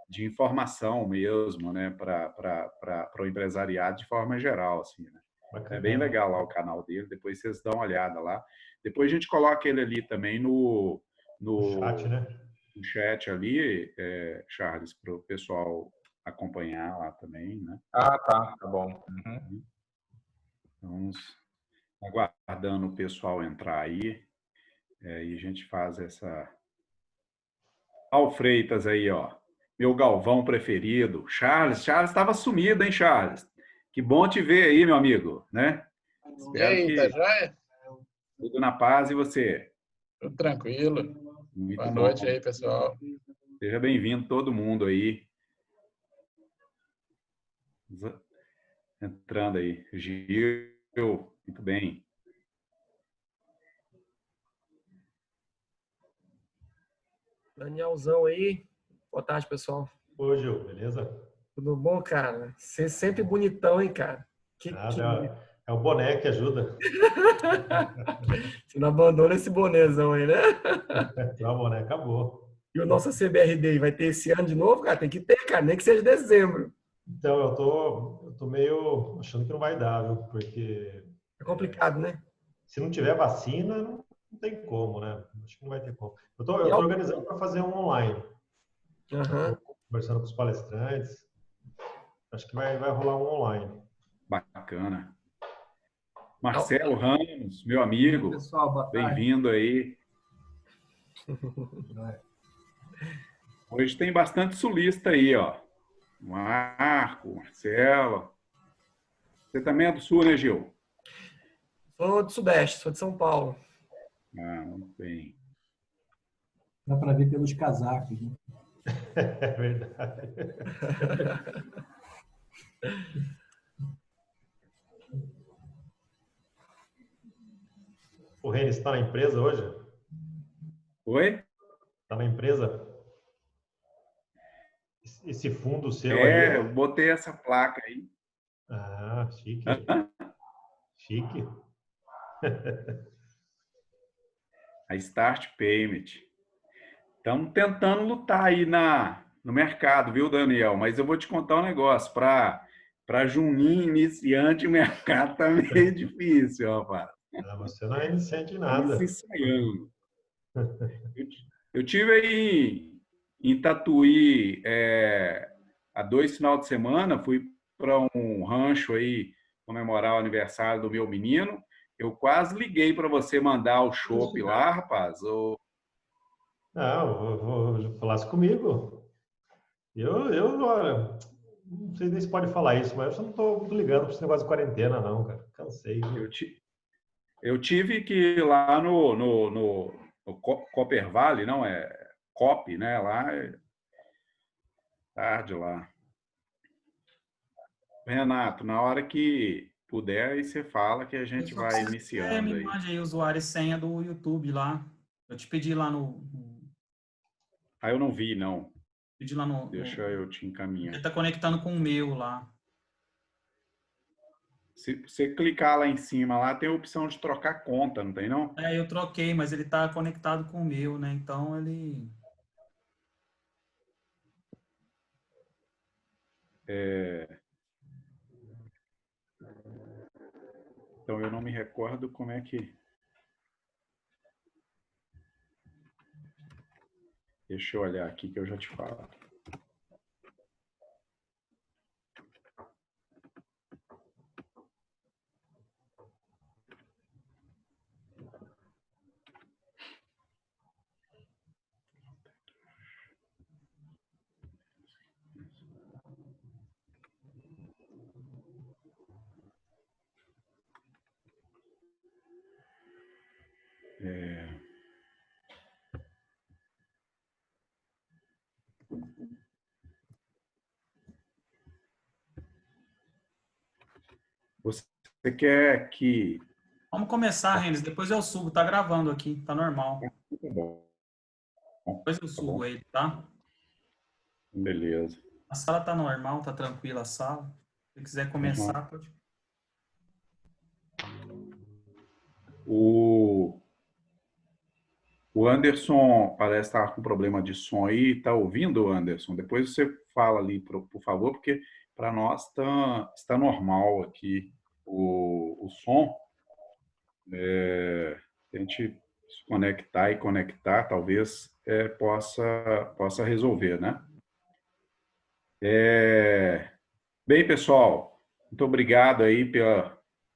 de informação mesmo, né, para o empresariado de forma geral, assim, né? É bem legal lá o canal dele, depois vocês dão uma olhada lá. Depois a gente coloca ele ali também O chat, né? no chat ali, Charles, para o pessoal acompanhar lá também, né? Ah, tá bom. Uhum. Vamos aguardando o pessoal entrar aí, e a gente faz essa... Al Freitas aí, ó. Meu Galvão preferido. Charles estava sumido, hein, Charles? Que bom te ver aí, meu amigo, né? E Espero aí, tá que joia? tudo na paz e você. Tudo tranquilo. Muito Boa bom. noite aí, pessoal. Seja bem-vindo todo mundo aí. Entrando aí. Gil, muito bem. Danielzão aí. Boa tarde, pessoal. Ô, Gil, beleza? Tudo bom, cara? Você sempre bonitão, hein, cara? É o boné que ajuda. Você não abandona esse bonezão aí, né? Tirar o boné, acabou. E o nosso CBRD vai ter esse ano de novo, cara? Tem que ter, cara, nem que seja dezembro. Então, eu tô meio achando que não vai dar, viu? Porque É complicado, né? se não tiver vacina, não tem como, né? Acho que não vai ter como. Eu tô organizando para fazer um online. Aham. Tô conversando com os palestrantes. Acho que vai rolar um online. Bacana. Marcelo Ramos, meu amigo. Pessoal, boa tarde. Bem-vindo aí. Hoje tem bastante sulista aí, ó. Marco, Marcelo. Você também é do Sul, né, Gil? Sou do Sudeste, sou de São Paulo. Ah, muito bem. Dá para ver pelos casacos, né? É verdade. O Renis está na empresa hoje? Oi? Está na empresa? Esse fundo seu aí? Eu botei essa placa aí. Ah, chique. Chique. A Start Payment. Estamos tentando lutar aí no mercado, viu, Daniel? Mas eu vou te contar um negócio. Para Juninho, iniciante, o mercado está meio difícil, rapaz. Você não é iniciante em Estamos nada. ensaiando. Eu tive aí em Tatuí há 2 finais de semana, fui para um rancho aí comemorar o aniversário do meu menino. Eu quase liguei para você mandar o chopp lá, rapaz. Não, vou falasse comigo. Olha, não sei nem se pode falar isso, mas eu não estou ligando para esse negócio de quarentena, não, cara. Cansei. Eu tive que ir lá no Copper Valley, não é COP, né? Lá é tarde lá. Renato, na hora que puder, aí você fala que a gente vai iniciando aí. Me mande aí usuário e senha do YouTube lá. Eu te pedi lá Ah, eu não vi, não. Pedi lá no... Deixa eu te encaminhar. Ele tá conectando com o meu lá. Se você clicar lá em cima, lá tem a opção de trocar conta, não tem, não? Eu troquei, mas ele tá conectado com o meu, né? Então ele... Então eu não me recordo como é que... Deixa eu olhar aqui que eu já te falo. Você quer que... Vamos começar, Renis. Depois eu subo. Tá gravando aqui. Tá normal. Tá bom. Depois eu subo ele, tá? Beleza. A sala tá normal, tá tranquila a sala. Se quiser começar, pode. O O Anderson parece estar com problema de som aí. Está ouvindo, Anderson? Depois você fala ali, por favor, porque para nós está normal aqui o som. A gente se conectar e conectar, talvez possa resolver, né? Bem, pessoal, muito obrigado aí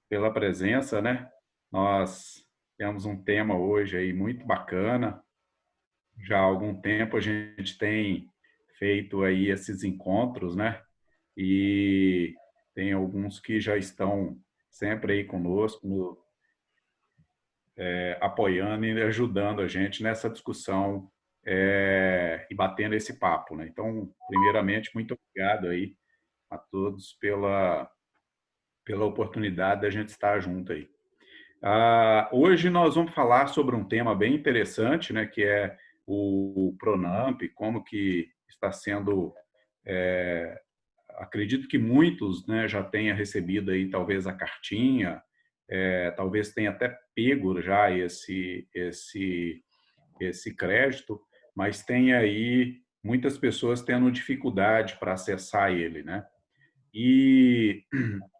pela presença, né? Nós temos um tema hoje aí muito bacana. Já há algum tempo a gente tem feito aí esses encontros, né? E tem alguns que já estão sempre aí conosco, apoiando e ajudando a gente nessa discussão e batendo esse papo, né? Então, primeiramente, muito obrigado aí a todos pela oportunidade da gente estar junto aí. Hoje nós vamos falar sobre um tema bem interessante, né? Que é o Pronamp, como que está sendo... acredito que muitos, né, já tenham recebido aí talvez a cartinha, talvez tenha até pego já esse crédito, mas tem aí muitas pessoas tendo dificuldade para acessar ele, né? E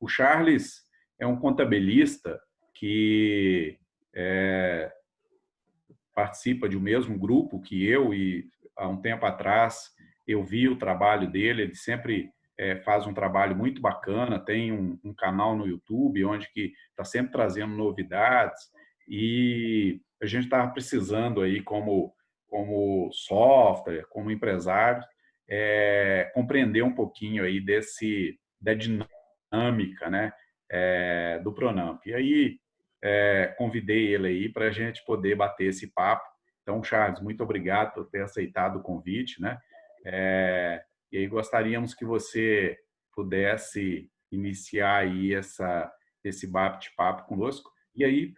o Charles é um contabilista que participa de um mesmo grupo que eu, e há um tempo atrás eu vi o trabalho dele. Ele sempre faz um trabalho muito bacana, tem um canal no YouTube onde que está sempre trazendo novidades, e a gente estava precisando aí como software, como empresário, compreender um pouquinho aí da dinâmica, né, do Pronamp. E aí convidei ele aí para a gente poder bater esse papo. Então, Charles, muito obrigado por ter aceitado o convite, né? E aí gostaríamos que você pudesse iniciar aí esse bate-papo conosco. E aí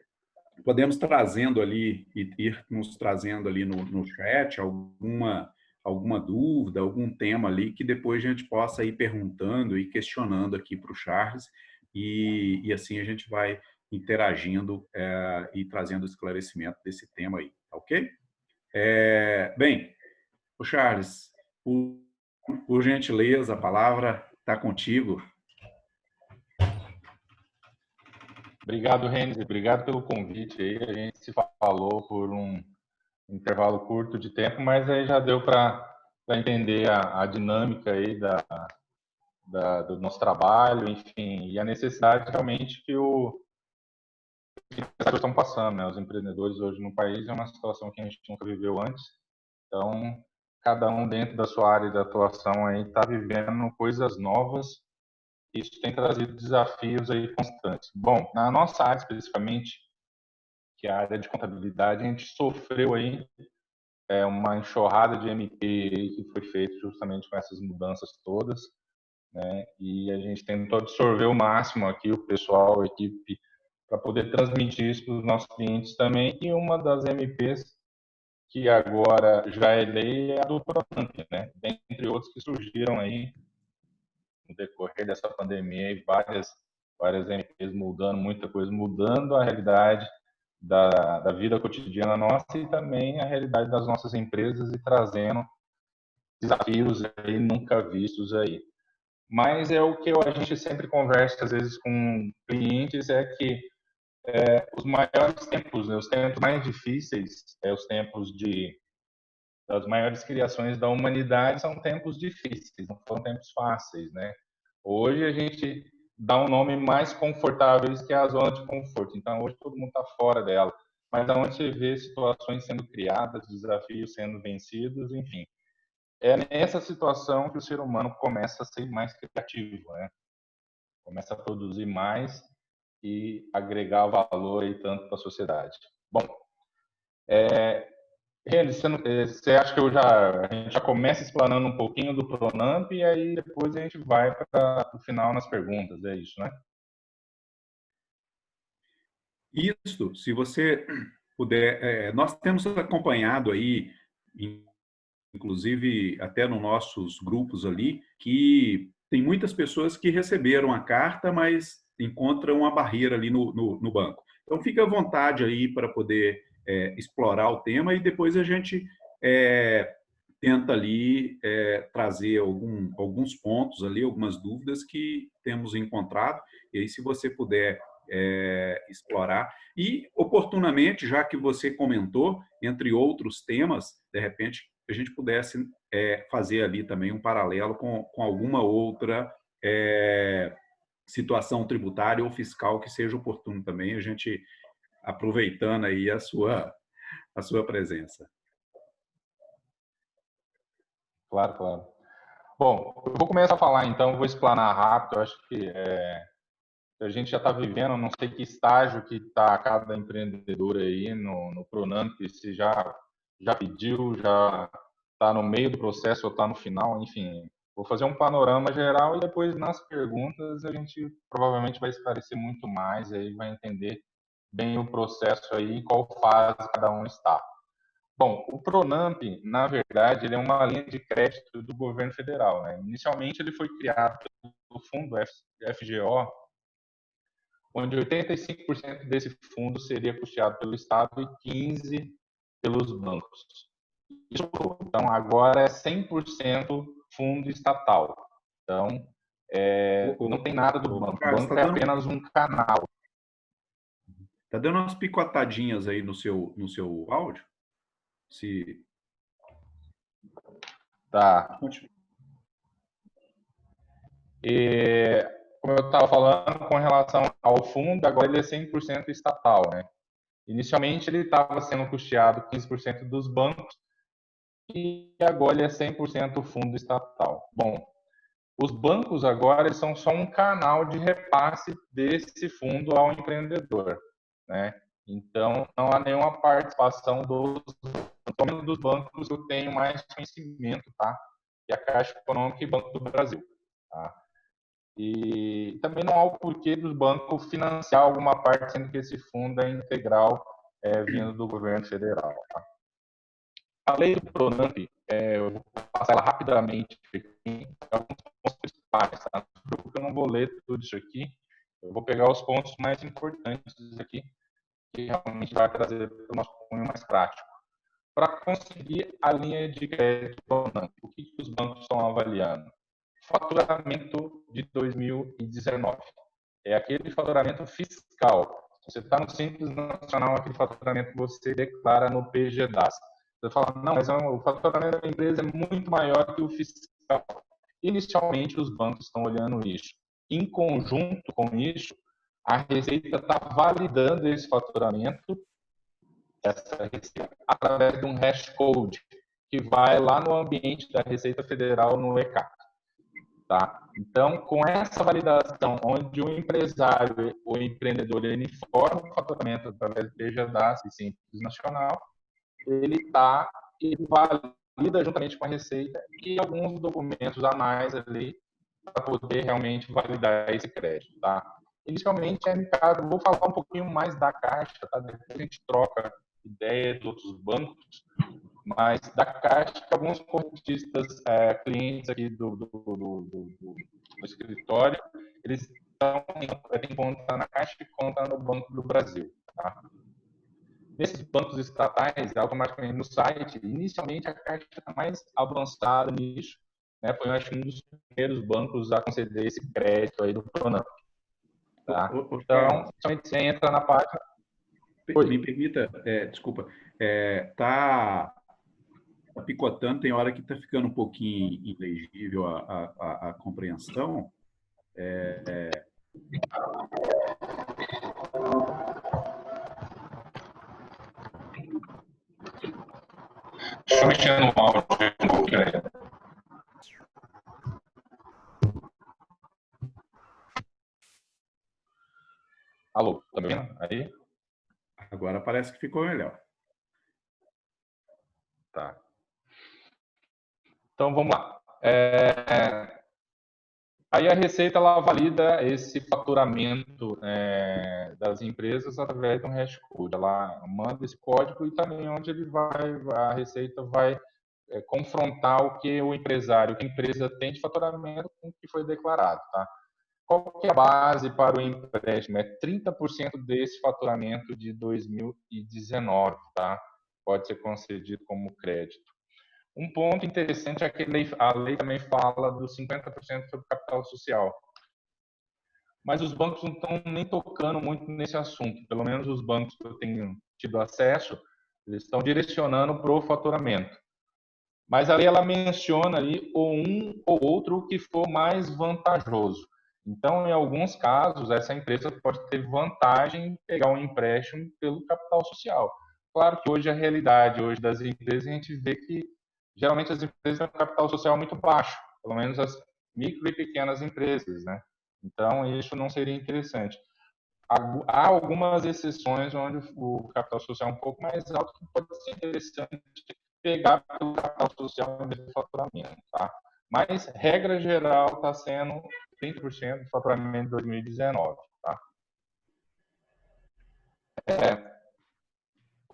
podemos trazendo ali e ir nos trazendo ali no chat alguma dúvida, algum tema ali que depois a gente possa ir perguntando e questionando aqui para o Charles, e assim a gente vai interagindo e trazendo esclarecimento desse tema aí, ok? Bem, o Charles, por gentileza, a palavra está contigo. Obrigado, Renzi. Obrigado pelo convite aí. A gente se falou por um intervalo curto de tempo, mas aí já deu para entender a dinâmica aí do nosso trabalho, enfim, e a necessidade realmente que as pessoas estão passando, né? Os empreendedores hoje no país é uma situação que a gente nunca viveu antes. Então, cada um dentro da sua área de atuação aí está vivendo coisas novas. Isso tem trazido desafios aí constantes. Bom, na nossa área especificamente, que é a área de contabilidade, a gente sofreu aí uma enxurrada de MP aí que foi feita justamente com essas mudanças todas, né? E a gente tentou absorver o máximo aqui, o pessoal, a equipe, para poder transmitir isso para os nossos clientes também. E uma das MPs que agora já é lei é a do Pronamp, né? Dentre outros que surgiram aí no decorrer dessa pandemia, e várias MPs mudando, muita coisa mudando a realidade da vida cotidiana nossa e também a realidade das nossas empresas, e trazendo desafios aí nunca vistos aí. Mas é o que a gente sempre conversa às vezes com clientes, é que os maiores tempos, né, os tempos mais difíceis, os tempos das maiores criações da humanidade são tempos difíceis, não são tempos fáceis, né? Hoje a gente dá um nome mais confortável, que é a zona de conforto. Então hoje todo mundo está fora dela, mas aonde você vê situações sendo criadas, desafios sendo vencidos, enfim. É nessa situação que o ser humano começa a ser mais criativo, né? Começa a produzir mais e agregar valor aí tanto para a sociedade. Bom, Renzi, você acha que a gente já começa explanando um pouquinho do Pronamp e aí depois a gente vai para o final nas perguntas, é isso, né? Isso, se você puder, nós temos acompanhado aí, inclusive até nos nossos grupos ali, que tem muitas pessoas que receberam a carta, mas encontram uma barreira ali no banco. Então, fique à vontade aí para poder explorar o tema e depois a gente tenta ali trazer alguns pontos ali, algumas dúvidas que temos encontrado. E aí, se você puder explorar. E, oportunamente, já que você comentou, entre outros temas, de repente, a gente pudesse fazer ali também um paralelo com alguma outra situação tributária ou fiscal que seja oportuno também, a gente aproveitando aí a sua presença. Claro, claro. Bom, eu vou começar a falar, então, vou explanar rápido. Eu acho que a gente já está vivendo, não sei que estágio que está cada empreendedor aí no Pronamp, se já pediu, já está no meio do processo ou está no final, enfim. Vou fazer um panorama geral e depois, nas perguntas, a gente provavelmente vai esclarecer muito mais, aí vai entender bem o processo aí, em qual fase cada um está. Bom, o Pronamp, na verdade, ele é uma linha de crédito do governo federal, né? Inicialmente, ele foi criado pelo fundo FGO, onde 85% desse fundo seria custeado pelo Estado e 15% pelos bancos. Então, agora é 100% fundo estatal. Então, não tem nada do banco. O banco é apenas um canal. Está dando umas picotadinhas aí no seu áudio? Tá. E, como eu estava falando, com relação ao fundo, agora ele é 100% estatal, né? Inicialmente ele estava sendo custeado 15% dos bancos e agora ele é 100% fundo estatal. Bom, os bancos agora eles são só um canal de repasse desse fundo ao empreendedor, né? Então, não há nenhuma participação dos bancos que eu tenho mais conhecimento, tá? Que é a Caixa Econômica e Banco do Brasil, tá? E também não há o porquê dos bancos financiar alguma parte, sendo que esse fundo é integral vindo do governo federal. Tá? A lei do Pronamp, eu vou passar ela rapidamente aqui, alguns pontos principais, tá? Eu não vou ler tudo isso aqui, eu vou pegar os pontos mais importantes aqui, que realmente vai trazer para o nosso cunho mais prático. Para conseguir a linha de crédito Pronamp, o que os bancos estão avaliando? Faturamento de 2019. É aquele faturamento fiscal. Você está no Simples Nacional, aquele faturamento que você declara no PGDAS. Você fala, não, mas o faturamento da empresa é muito maior que o fiscal. Inicialmente, os bancos estão olhando isso. Em conjunto com isso, a Receita está validando esse faturamento, essa receita, através de um hash code que vai lá no ambiente da Receita Federal no ECAC. Tá? Então, com essa validação, onde o empresário, o empreendedor, ele informa o faturamento através do PGDAS e Simples Nacional, ele valida juntamente com a Receita e alguns documentos a mais ali para poder realmente validar esse crédito. Tá? Inicialmente, Ricardo, vou falar um pouquinho mais da Caixa, tá? Depois a gente troca ideia dos outros bancos, mas da Caixa, alguns correntistas, clientes aqui do escritório, eles têm conta na Caixa e conta no Banco do Brasil. Tá? Nesses bancos estatais, automaticamente no site, inicialmente a Caixa está mais avançada nisso, né? Foi, acho, um dos primeiros bancos a conceder esse crédito aí do Pronamp. Tá? Então, você entra na página... Me permita, desculpa, tá picotando, tem hora que está ficando um pouquinho ilegível a compreensão. Deixa eu mexer no áudio um pouquinho. Alô, tá me vendo aí? Agora parece que ficou melhor. Tá. Então, vamos lá. Aí a Receita ela valida esse faturamento das empresas através de um hash code. Ela manda esse código e também onde a Receita vai confrontar o que o empresário, o que a empresa tem de faturamento com o que foi declarado. Tá? Qual que é a base para o empréstimo? É 30% desse faturamento de 2019, tá? Pode ser concedido como crédito. Um ponto interessante é que a lei também fala dos 50% sobre capital social. Mas os bancos não estão nem tocando muito nesse assunto. Pelo menos os bancos que eu tenho tido acesso, eles estão direcionando para o faturamento. Mas ali ela menciona ali um ou outro que for mais vantajoso. Então, em alguns casos, essa empresa pode ter vantagem em pegar um empréstimo pelo capital social. Claro que hoje a realidade hoje das empresas, a gente vê que geralmente as empresas têm um capital social muito baixo, pelo menos as micro e pequenas empresas, né? Então, isso não seria interessante. Há algumas exceções onde o capital social é um pouco mais alto, que pode ser interessante pegar pelo capital social no faturamento, tá? Mas, regra geral, está sendo 30% do faturamento de 2019, tá?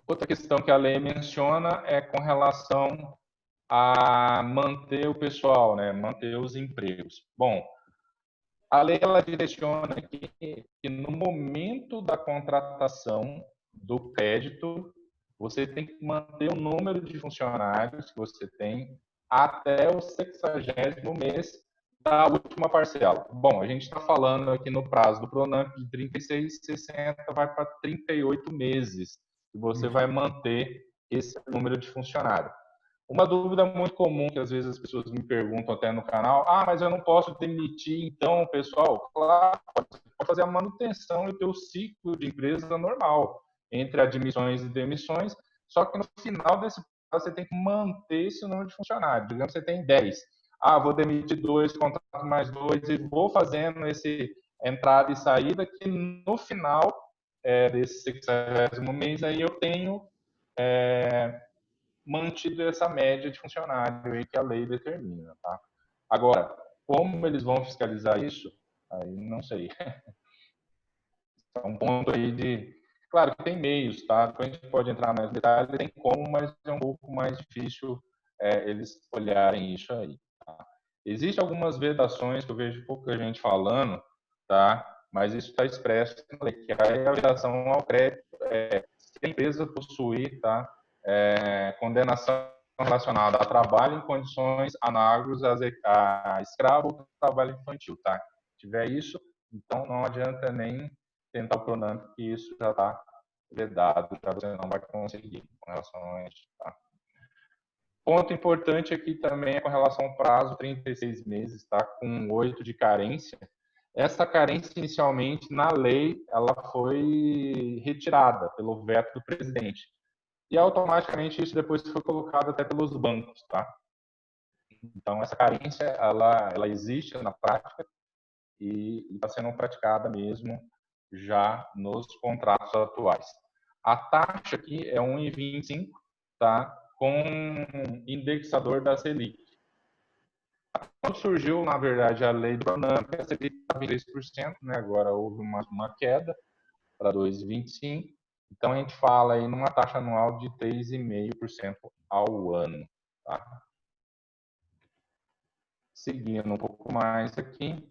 Outra questão que a lei menciona é com relação a manter o pessoal, né? Manter os empregos. Bom, a lei ela direciona que no momento da contratação do crédito, você tem que manter o número de funcionários que você tem até o 60º mês da última parcela. Bom, a gente está falando aqui no prazo do Pronamp de 36, 60, vai para 38 meses, que você vai manter esse número de funcionários. Uma dúvida muito comum que às vezes as pessoas me perguntam até no canal, mas eu não posso demitir então, pessoal? Claro, pode fazer a manutenção e ter o ciclo de empresa normal, entre admissões e demissões, só que no final desse prazo você tem que manter esse número de funcionários. Digamos que você tem 10. Vou demitir 2, contrato mais 2 e vou fazendo esse entrada e saída que no final desse 60º mês aí eu tenho mantido essa média de funcionário aí que a lei determina, tá? Agora, como eles vão fiscalizar isso? Aí não sei. É um ponto aí de... Claro que tem meios, tá? Depois a gente pode entrar mais em detalhe, tem como, mas é um pouco mais difícil eles olharem isso aí, tá? Existem algumas vedações que eu vejo pouca gente falando, tá? Mas isso está expresso na lei, que é a vedação ao crédito, se a empresa possuir, tá? Condenação relacionada a trabalho em condições análogas a escravo ou trabalho infantil, tá? Se tiver isso, então não adianta nem tentar o Pronamp, que isso já está vedado, já você não vai conseguir com relação a isso, tá? Ponto importante aqui também é com relação ao prazo, 36 meses, tá? Com 8 de carência. Essa carência, inicialmente, na lei, ela foi retirada pelo veto do presidente. E automaticamente isso depois foi colocado até pelos bancos, tá? Então essa carência ela existe na prática e está sendo praticada mesmo já nos contratos atuais. A taxa aqui é 1,25, tá? Com indexador da Selic. Quando surgiu, na verdade, a lei do Pronamp, a Selic estava em 3%, né? Agora houve uma queda para 2,25%. Então, a gente fala aí numa taxa anual de 3,5% ao ano. Tá? Seguindo um pouco mais aqui.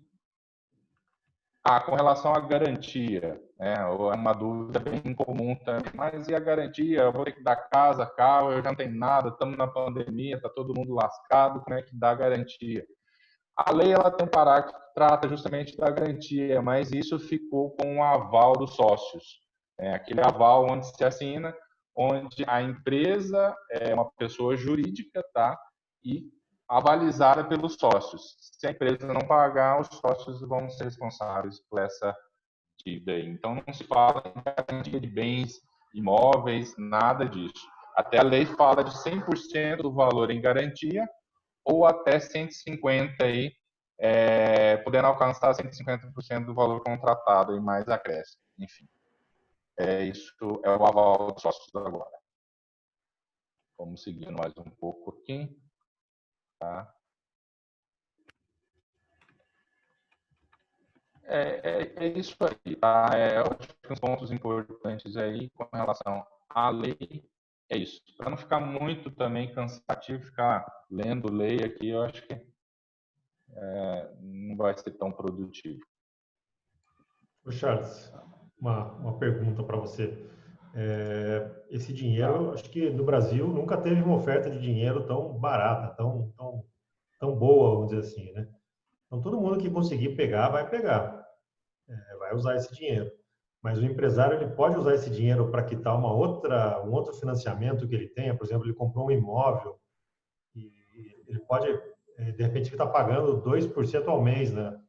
Com relação à garantia, né? É uma dúvida bem comum também. Mas e a garantia? Eu vou ter que dar casa, carro, eu já não tenho nada, estamos na pandemia, está todo mundo lascado, como é que dá garantia? A lei ela tem um parágrafo que trata justamente da garantia, mas isso ficou com o aval dos sócios. Aquele aval onde se assina, onde a empresa é uma pessoa jurídica, tá? E avalizada pelos sócios. Se a empresa não pagar, os sócios vão ser responsáveis por essa dívida. Então, não se fala em garantia de bens imóveis, nada disso. Até a lei fala de 100% do valor em garantia ou até 150% aí, podendo alcançar 150% do valor contratado e mais acréscimo. Enfim. Isso é o aval dos sócios agora. Vamos seguindo mais um pouco aqui. Tá? É isso aí. Tá? Acho que uns pontos importantes aí com relação à lei é isso. Para não ficar muito também cansativo, ficar lendo lei aqui, eu acho que não vai ser tão produtivo. Ô Charles, uma pergunta para você. Esse dinheiro, acho que no Brasil nunca teve uma oferta de dinheiro tão barata, tão boa, vamos dizer assim, né? Então todo mundo que conseguir pegar, vai pegar, vai usar esse dinheiro. Mas o empresário ele pode usar esse dinheiro para quitar um outro financiamento que ele tenha, por exemplo, ele comprou um imóvel e ele pode, de repente, ele está pagando 2% ao mês, né,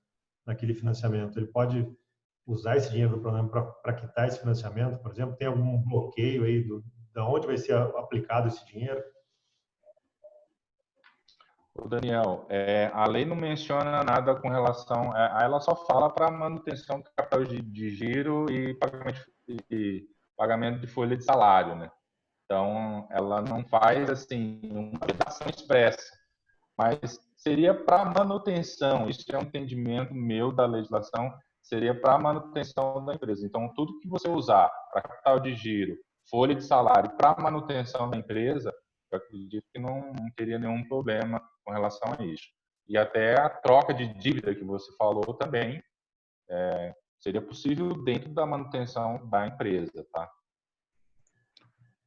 naquele financiamento. Ele pode usar esse dinheiro do programa para quitar esse financiamento, por exemplo? Tem algum bloqueio aí da onde vai ser aplicado esse dinheiro? Ô, Daniel, a lei não menciona nada com relação, ela só fala para manutenção do capital de giro e pagamento de folha de salário, né? Então, ela não faz assim uma vedação expressa, mas seria para manutenção. Isso é um entendimento meu da legislação, seria para manutenção da empresa. Então, tudo que você usar para capital de giro, folha de salário, para manutenção da empresa, eu acredito que não teria nenhum problema com relação a isso. E até a troca de dívida que você falou também seria possível dentro da manutenção da empresa, tá?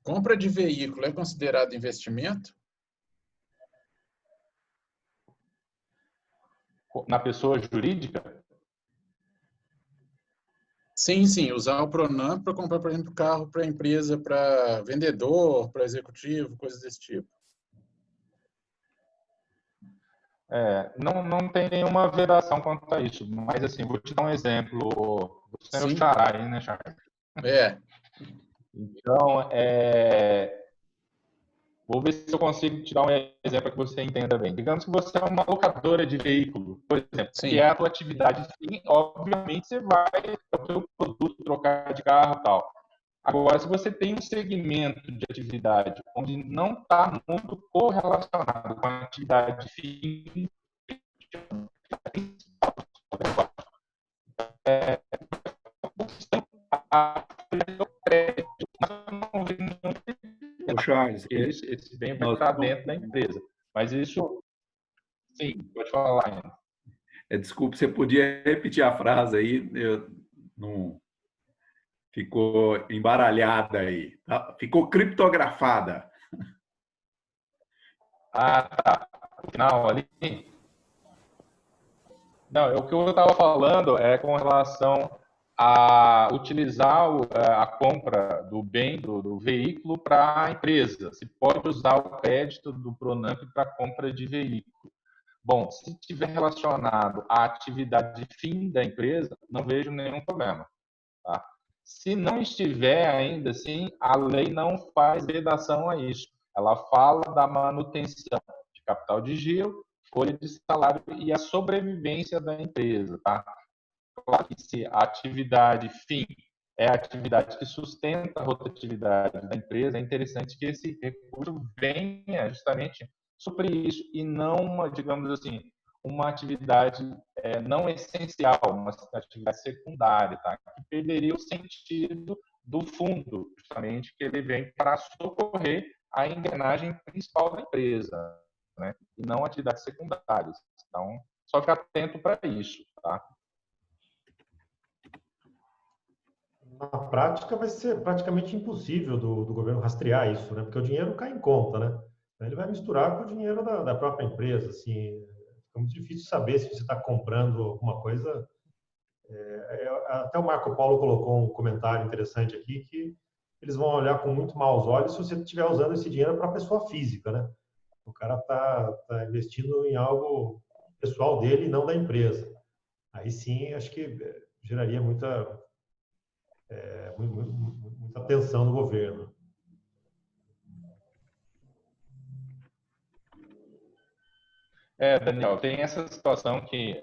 Compra de veículo é considerado investimento? Na pessoa jurídica, Sim, sim. Usar o Pronamp para comprar, por exemplo, carro para empresa, para vendedor, para executivo, coisas desse tipo. não tem nenhuma vedação quanto a isso, mas assim, vou te dar um exemplo. Você é o Sim. xará aí, né, Charles? É. Então, vou ver se eu consigo te dar um exemplo que você entenda bem. Digamos que você é uma locadora de veículo, por exemplo, Sim. que é a tua atividade, sim, obviamente você vai ter o teu produto, trocar de carro e tal. Agora, se você tem um segmento de atividade onde não está muito correlacionado com a atividade fim, Ô, Charles, esse bem vai estar dentro da empresa. Mas isso, sim, pode falar ainda. desculpe, você podia repetir a frase aí? Não ficou embaralhada aí, tá? Ficou criptografada. Ah, tá. No final ali. Não, o que eu estava falando é com relação a utilizar a compra do bem, do veículo para a empresa. Se pode usar o crédito do Pronamp para compra de veículo. Bom, se estiver relacionado à atividade fim da empresa, não vejo nenhum problema. Tá? Se não estiver ainda assim, a lei não faz vedação a isso. Ela fala da manutenção de capital de giro, folha de salário e a sobrevivência da empresa. Tá? Claro que se a atividade fim é a atividade que sustenta a rotatividade da empresa, é interessante que esse recurso venha justamente suprir isso e não, digamos assim, uma atividade não essencial, uma atividade secundária, tá? Que perderia o sentido do fundo, justamente, que ele vem para socorrer a engrenagem principal da empresa, né? E não atividades secundárias. Então, só ficar atento para isso, tá? Na prática, vai ser praticamente impossível do governo rastrear isso, né? Porque o dinheiro cai em conta, né? Ele vai misturar com o dinheiro da própria empresa, assim. É muito difícil saber se você está comprando alguma coisa. Até o Marco Paulo colocou um comentário interessante aqui que eles vão olhar com muito maus olhos se você estiver usando esse dinheiro para pessoa física, né? O cara tá investindo em algo pessoal dele e não da empresa. Aí sim, acho que geraria muita atenção do governo. Daniel, tem essa situação que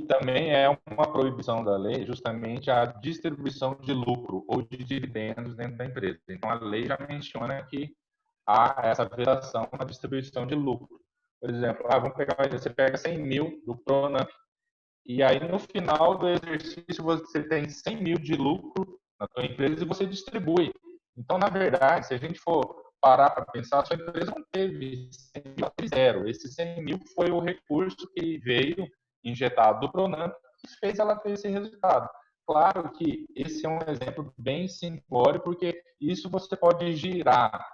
também é uma proibição da lei, justamente a distribuição de lucro ou de dividendos dentro da empresa. Então, a lei já menciona que há essa vedação na distribuição de lucro. Por exemplo, vamos pegar, você pega 100 mil do Pronamp e aí no final do exercício você tem 100 mil de lucro na sua empresa e você distribui. Então, na verdade, se a gente for parar para pensar, a sua empresa não teve 100 mil, zero. Esse 100 mil foi o recurso que veio injetado do Pronamp que fez ela ter esse resultado. Claro que esse é um exemplo bem simplório, porque isso você pode girar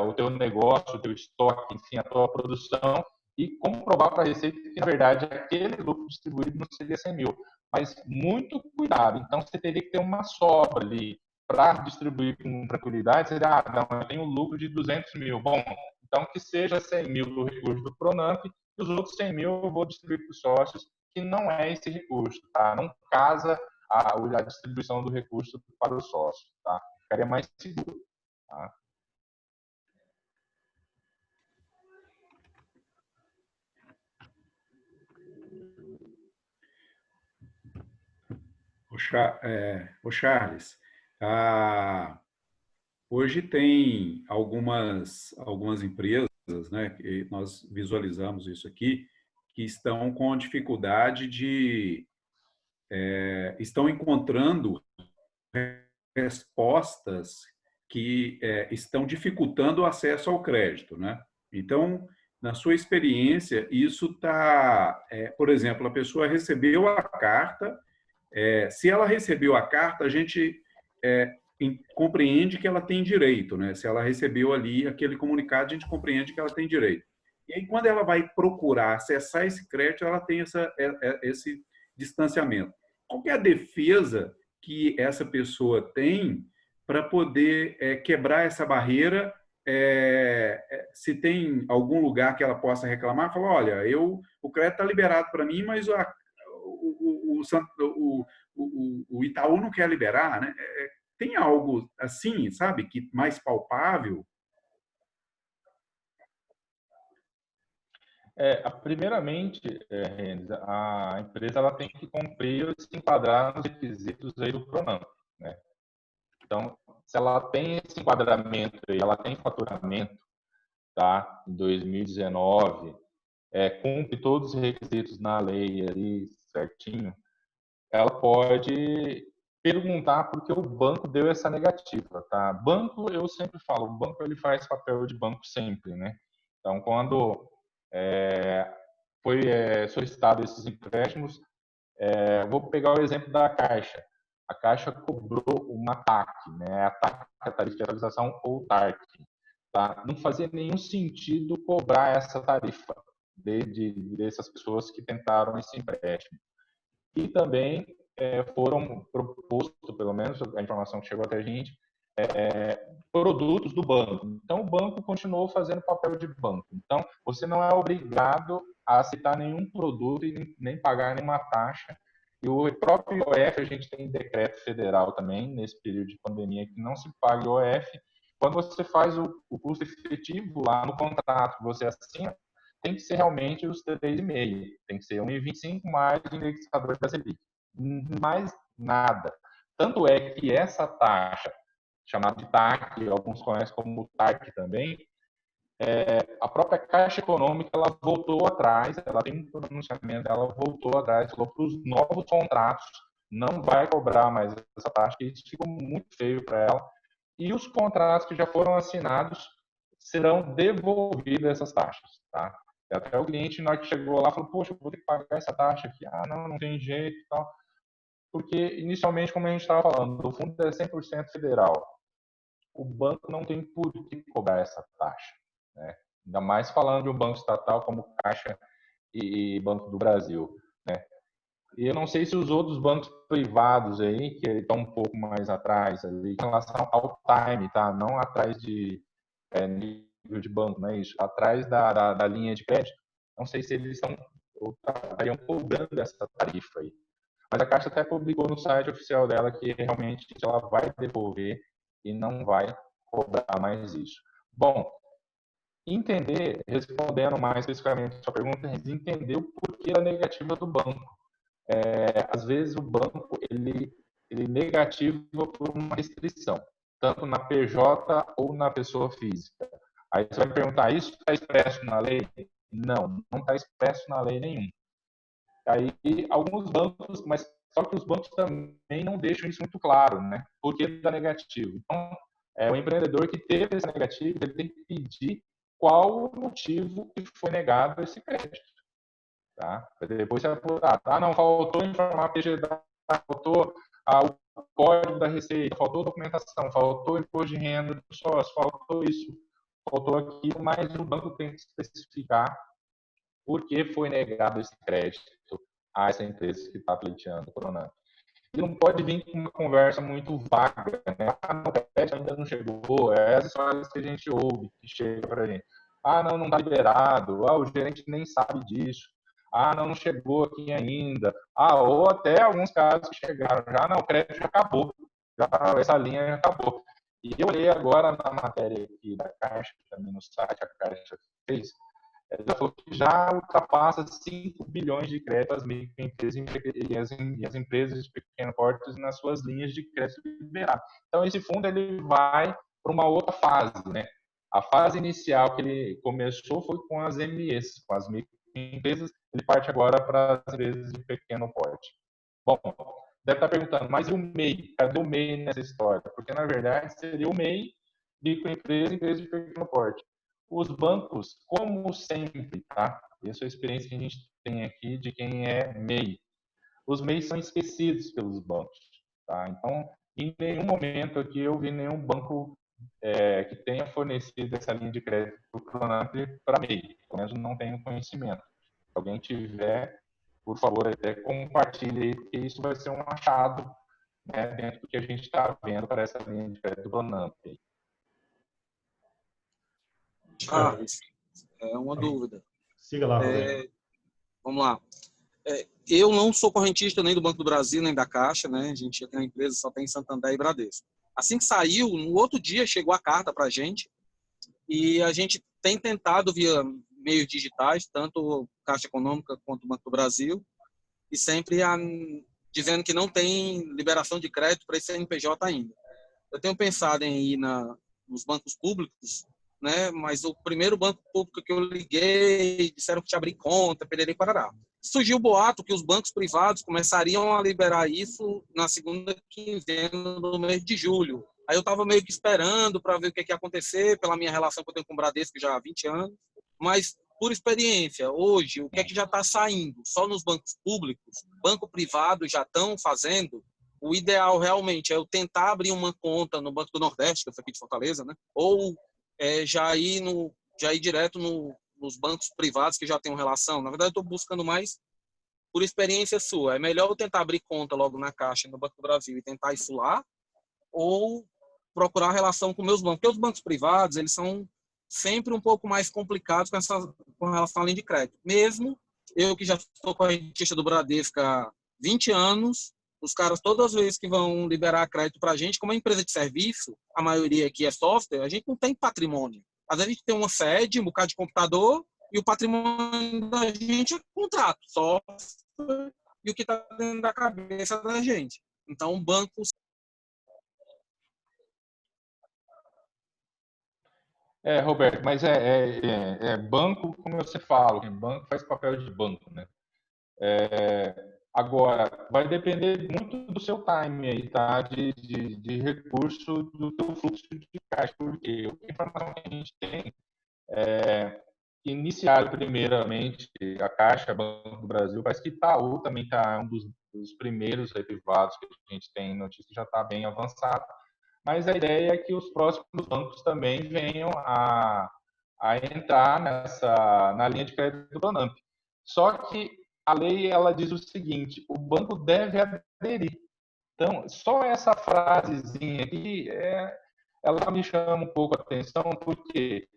o teu negócio, o teu estoque, enfim, a tua produção e comprovar para a Receita que, na verdade, aquele lucro distribuído não seria 100 mil. Mas muito cuidado. Então, você teria que ter uma sobra ali para distribuir com tranquilidade. Seria, não, eu tenho um lucro de 200 mil. Bom, então que seja 100 mil do recurso do Pronamp e os outros 100 mil eu vou distribuir para os sócios, que não é esse recurso, tá? Não casa a distribuição do recurso para os sócios, tá? Ficaria mais seguro, tá? O Charles, hoje tem algumas empresas, né, que nós visualizamos isso aqui, que estão com dificuldade estão encontrando respostas que estão dificultando o acesso ao crédito, né? Então, na sua experiência, isso está, por exemplo, a pessoa recebeu a carta, se ela recebeu a carta, a gente compreende que ela tem direito, né? Se ela recebeu ali aquele comunicado, a gente compreende que ela tem direito. E aí, quando ela vai procurar acessar esse crédito, ela tem esse distanciamento. Qual é a defesa que essa pessoa tem para poder quebrar essa barreira? Se tem algum lugar que ela possa reclamar, falar, olha, o crédito está liberado para mim, mas o Itaú não quer liberar, né? Tem algo assim, sabe, que mais palpável? Primeiramente, a empresa ela tem que cumprir e se enquadrar nos requisitos aí do Pronamp, né? Então, se ela tem esse enquadramento e ela tem faturamento, tá, em 2019, cumpre todos os requisitos na lei ali certinho, ela pode perguntar por que o banco deu essa negativa, tá? Banco, eu sempre falo, o banco ele faz papel de banco sempre, né? Então, quando foi solicitado esses empréstimos, vou pegar o exemplo da Caixa. A Caixa cobrou uma TAC, né? A TAC, a tarifa de atualização ou TARC, tá? Não fazia nenhum sentido cobrar essa tarifa dessas pessoas que tentaram esse empréstimo. E também foram propostos, pelo menos a informação que chegou até a gente, produtos do banco. Então, o banco continuou fazendo papel de banco. Então, você não é obrigado a aceitar nenhum produto e nem pagar nenhuma taxa. E o próprio IOF, a gente tem decreto federal também, nesse período de pandemia, que não se paga IOF. Quando você faz o custo efetivo lá no contrato que você assina, tem que ser realmente os 3,5. Tem que ser 1,25 mais o indexador da Selic. Mais nada. Tanto é que essa taxa, chamada de TAC, alguns conhecem como TARC também, a própria Caixa Econômica ela voltou atrás, ela tem um pronunciamento, ela voltou atrás, falou para os novos contratos, não vai cobrar mais essa taxa, e isso ficou muito feio para ela. E os contratos que já foram assinados serão devolvidas essas taxas, tá? Até o cliente, na hora que chegou lá, falou, poxa, eu vou ter que pagar essa taxa aqui. Ah, não tem jeito e tal. Porque, inicialmente, como a gente estava falando, o fundo é 100% federal. O banco não tem por que cobrar essa taxa, né? Ainda mais falando de um banco estatal como Caixa e Banco do Brasil, né? E eu não sei se os outros bancos privados aí, que estão um pouco mais atrás ali, em relação ao time, tá? Não atrás de nível de banco, não é isso? Atrás da linha de crédito. Não sei se eles estariam cobrando essa tarifa aí. Mas a Caixa até publicou no site oficial dela que realmente ela vai devolver e não vai cobrar mais isso. Bom, respondendo mais especificamente a sua pergunta, entender o porquê da negativa do banco. Às vezes o banco ele negativa por uma restrição, tanto na PJ ou na pessoa física. Aí você vai me perguntar, isso está expresso na lei? Não está expresso na lei nenhum. Aí alguns bancos, mas só que os bancos também não deixam isso muito claro, né? Por que da negativa? Então, o empreendedor que teve essa negativa, ele tem que pedir qual o motivo que foi negado esse crédito. tá? Para depois ser apurado. Ah, não, faltou informar a PGDA, faltou o código da Receita, faltou documentação, faltou imposto de renda do sócio, faltou isso, faltou aquilo, mas o banco tem que especificar por que foi negado esse crédito a essa empresa que está pleiteando o Pronamp. E não pode vir com uma conversa muito vaga, né? Ah, não, o crédito ainda não chegou, é as histórias que a gente ouve, que chega para a gente. Ah, não está liberado, o gerente nem sabe disso. Ah, não chegou aqui ainda. Ah, ou até alguns casos que chegaram já, não, o crédito já acabou, essa linha já acabou. E eu olhei agora na matéria aqui da Caixa, também no site, a Caixa fez, ela falou que já ultrapassa 5 bilhões de crédito às microempresas e as empresas de pequeno porte nas suas linhas de crédito liberado. Então, esse fundo ele vai para uma outra fase, né? A fase inicial que ele começou foi com as MEs, com as microempresas, ele parte agora para as empresas de pequeno porte. Bom, deve estar perguntando, mas e o MEI? Cadê o MEI nessa história? Porque, na verdade, seria o MEI, microempresa e empresa de pequeno porte. Os bancos, como sempre, tá? Essa é a experiência que a gente tem aqui de quem é MEI. Os MEIs são esquecidos pelos bancos, tá? Então, em nenhum momento aqui eu vi nenhum banco que tenha fornecido essa linha de crédito para o Pronamp para MEI. Pelo menos não tenho conhecimento. Se alguém tiver, por favor, até compartilhe aí, porque isso vai ser um achado, né, dentro do que a gente está vendo para essa linha de crédito do Pronamp. Charles, uma dúvida. Siga lá, Roberto. Vamos lá. Eu não sou correntista nem do Banco do Brasil, nem da Caixa, né? A gente tem uma empresa, só tem Santander e Bradesco. Assim que saiu, no outro dia chegou a carta para a gente e a gente tem tentado via meios digitais, tanto Caixa Econômica quanto o Banco do Brasil, e sempre dizendo que não tem liberação de crédito para esse CNPJ ainda. Eu tenho pensado em ir nos bancos públicos, né? Mas o primeiro banco público que eu liguei, disseram que tinha abrir conta, pererei parará. Surgiu o boato que os bancos privados começariam a liberar isso na segunda quinzena do mês de julho. Aí eu estava meio que esperando para ver o que ia acontecer, pela minha relação que eu tenho com o Bradesco já há 20 anos. Mas, por experiência, hoje, o que é que já está saindo? Só nos bancos públicos, banco privado já estão fazendo. O ideal realmente é eu tentar abrir uma conta no Banco do Nordeste, que eu sou aqui de Fortaleza, né? Ou já ir direto nos bancos privados que já têm uma relação. Na verdade, eu estou buscando mais por experiência sua. É melhor eu tentar abrir conta logo na Caixa, no Banco do Brasil, e tentar isso lá, ou procurar relação com meus bancos. Porque os bancos privados, eles são sempre um pouco mais complicados com relação à linha de crédito. Mesmo eu que já sou correntista do Bradesco há 20 anos, os caras, todas as vezes que vão liberar crédito para a gente, como é empresa de serviço, a maioria aqui é software, a gente não tem patrimônio. Às vezes a gente tem uma sede, um bocado de computador, e o patrimônio da gente é contrato, software, e o que está dentro da cabeça da gente. Então, bancos... Roberto, mas banco, como você fala, banco faz papel de banco, né? Agora, vai depender muito do seu time aí, tá? De recurso do seu fluxo de caixa, porque a informação que a gente tem que iniciaram primeiramente a Caixa, Banco do Brasil, parece que Itaú também está um dos primeiros privados que a gente tem notícia, já está bem avançado, mas a ideia é que os próximos bancos também venham a entrar na linha de crédito do Pronamp. Só que a lei ela diz o seguinte: o banco deve aderir. Então, só essa frasezinha aqui, ela me chama um pouco a atenção, porque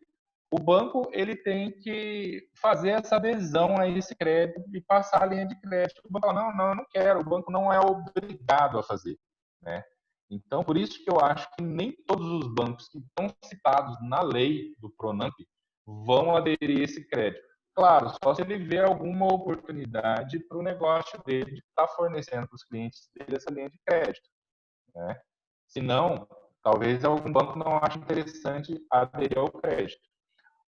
o banco ele tem que fazer essa adesão a esse crédito e passar a linha de crédito. O banco fala, não, eu não quero. O banco não é obrigado a fazer, né? Então, por isso que eu acho que nem todos os bancos que estão citados na lei do Pronamp vão aderir a esse crédito. Claro, só se ele vê alguma oportunidade para o negócio dele de estar fornecendo para os clientes dele essa linha de crédito, né? Se não, talvez algum banco não ache interessante aderir ao crédito.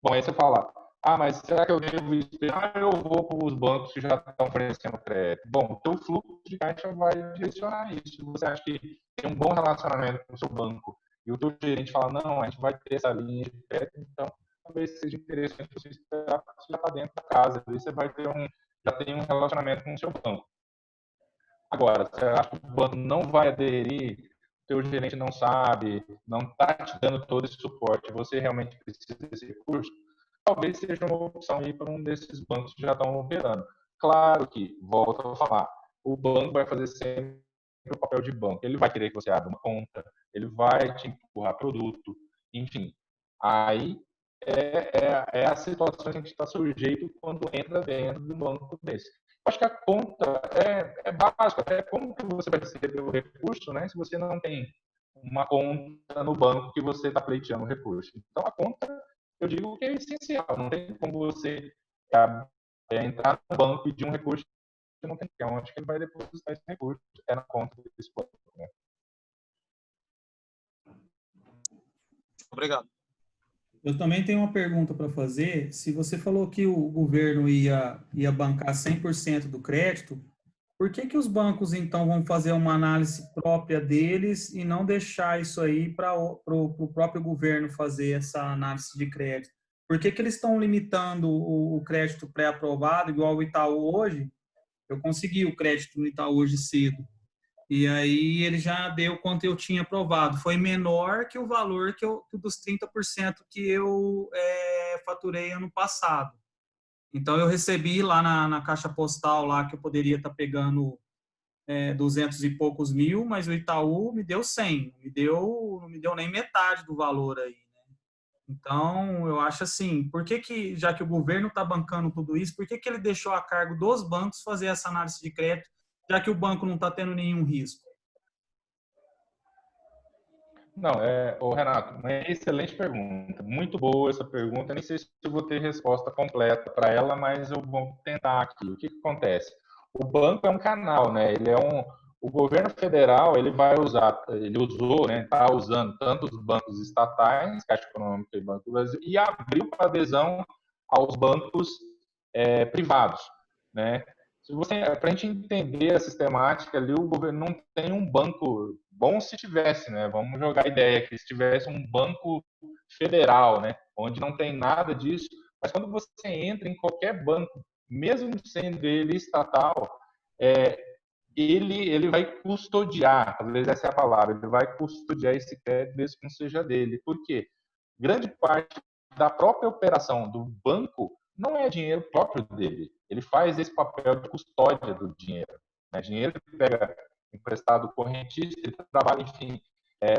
Bom, aí você fala, mas será que eu devo esperar? Eu vou para os bancos que já estão oferecendo crédito. Bom, o teu fluxo de caixa vai direcionar isso. Se você acha que tem um bom relacionamento com o seu banco e o teu gerente fala, não, a gente vai ter essa linha de crédito, então talvez seja interessante você esperar, porque você já está dentro da casa. Aí você vai ter já tem um relacionamento com o seu banco. Agora, você acha que o banco não vai aderir, o seu gerente não sabe, não está te dando todo esse suporte, você realmente precisa desse recurso, talvez seja uma opção ir para um desses bancos que já estão operando. Claro que, volto a falar, o banco vai fazer sempre o papel de banco. Ele vai querer que você abra uma conta, ele vai te empurrar produto, enfim. Aí é a situação que a gente está sujeito quando entra dentro de um banco desse. Acho que a conta é básica, até como que você vai receber o recurso, né, se você não tem uma conta no banco que você está pleiteando o recurso. Então, a conta, eu digo que é essencial, não tem como você entrar no banco e pedir um recurso que não tem, onde que ele vai depositar esse recurso, é na conta desse banco. Né? Obrigado. Eu também tenho uma pergunta para fazer. Se você falou que o governo ia bancar 100% do crédito, por que os bancos, então, vão fazer uma análise própria deles e não deixar isso aí para o próprio governo fazer essa análise de crédito? Por que eles estão limitando o crédito pré-aprovado, igual o Itaú hoje? Eu consegui o crédito no Itaú hoje cedo. E aí ele já deu quanto eu tinha aprovado. Foi menor que o valor que dos 30% que eu faturei ano passado. Então, eu recebi lá na caixa postal lá que eu poderia estar pegando 200 e poucos mil, mas o Itaú me deu 100, não me deu nem metade do valor aí. Né? Então, eu acho assim, já que o governo está bancando tudo isso, por que ele deixou a cargo dos bancos fazer essa análise de crédito, já que o banco não está tendo nenhum risco? Não, Renato, uma excelente pergunta, muito boa essa pergunta, nem sei se eu vou ter resposta completa para ela, mas eu vou tentar aqui. O que acontece? O banco é um canal, né? O governo federal, ele usou, né? Está usando tanto os bancos estatais, Caixa Econômica e Banco do Brasil, e abriu para adesão aos bancos privados, né? Para a gente entender a sistemática ali, o governo não tem um banco bom se tivesse, né? Vamos jogar a ideia que se tivesse um banco federal, né? Onde não tem nada disso, mas quando você entra em qualquer banco, mesmo sendo ele estatal, ele vai custodiar, talvez essa é a palavra, ele vai custodiar esse crédito mesmo que não seja dele. Por quê? Grande parte da própria operação do banco não é dinheiro próprio dele. Ele faz esse papel de custódia do dinheiro. Né? Dinheiro que ele pega emprestado correntista, ele trabalha, enfim.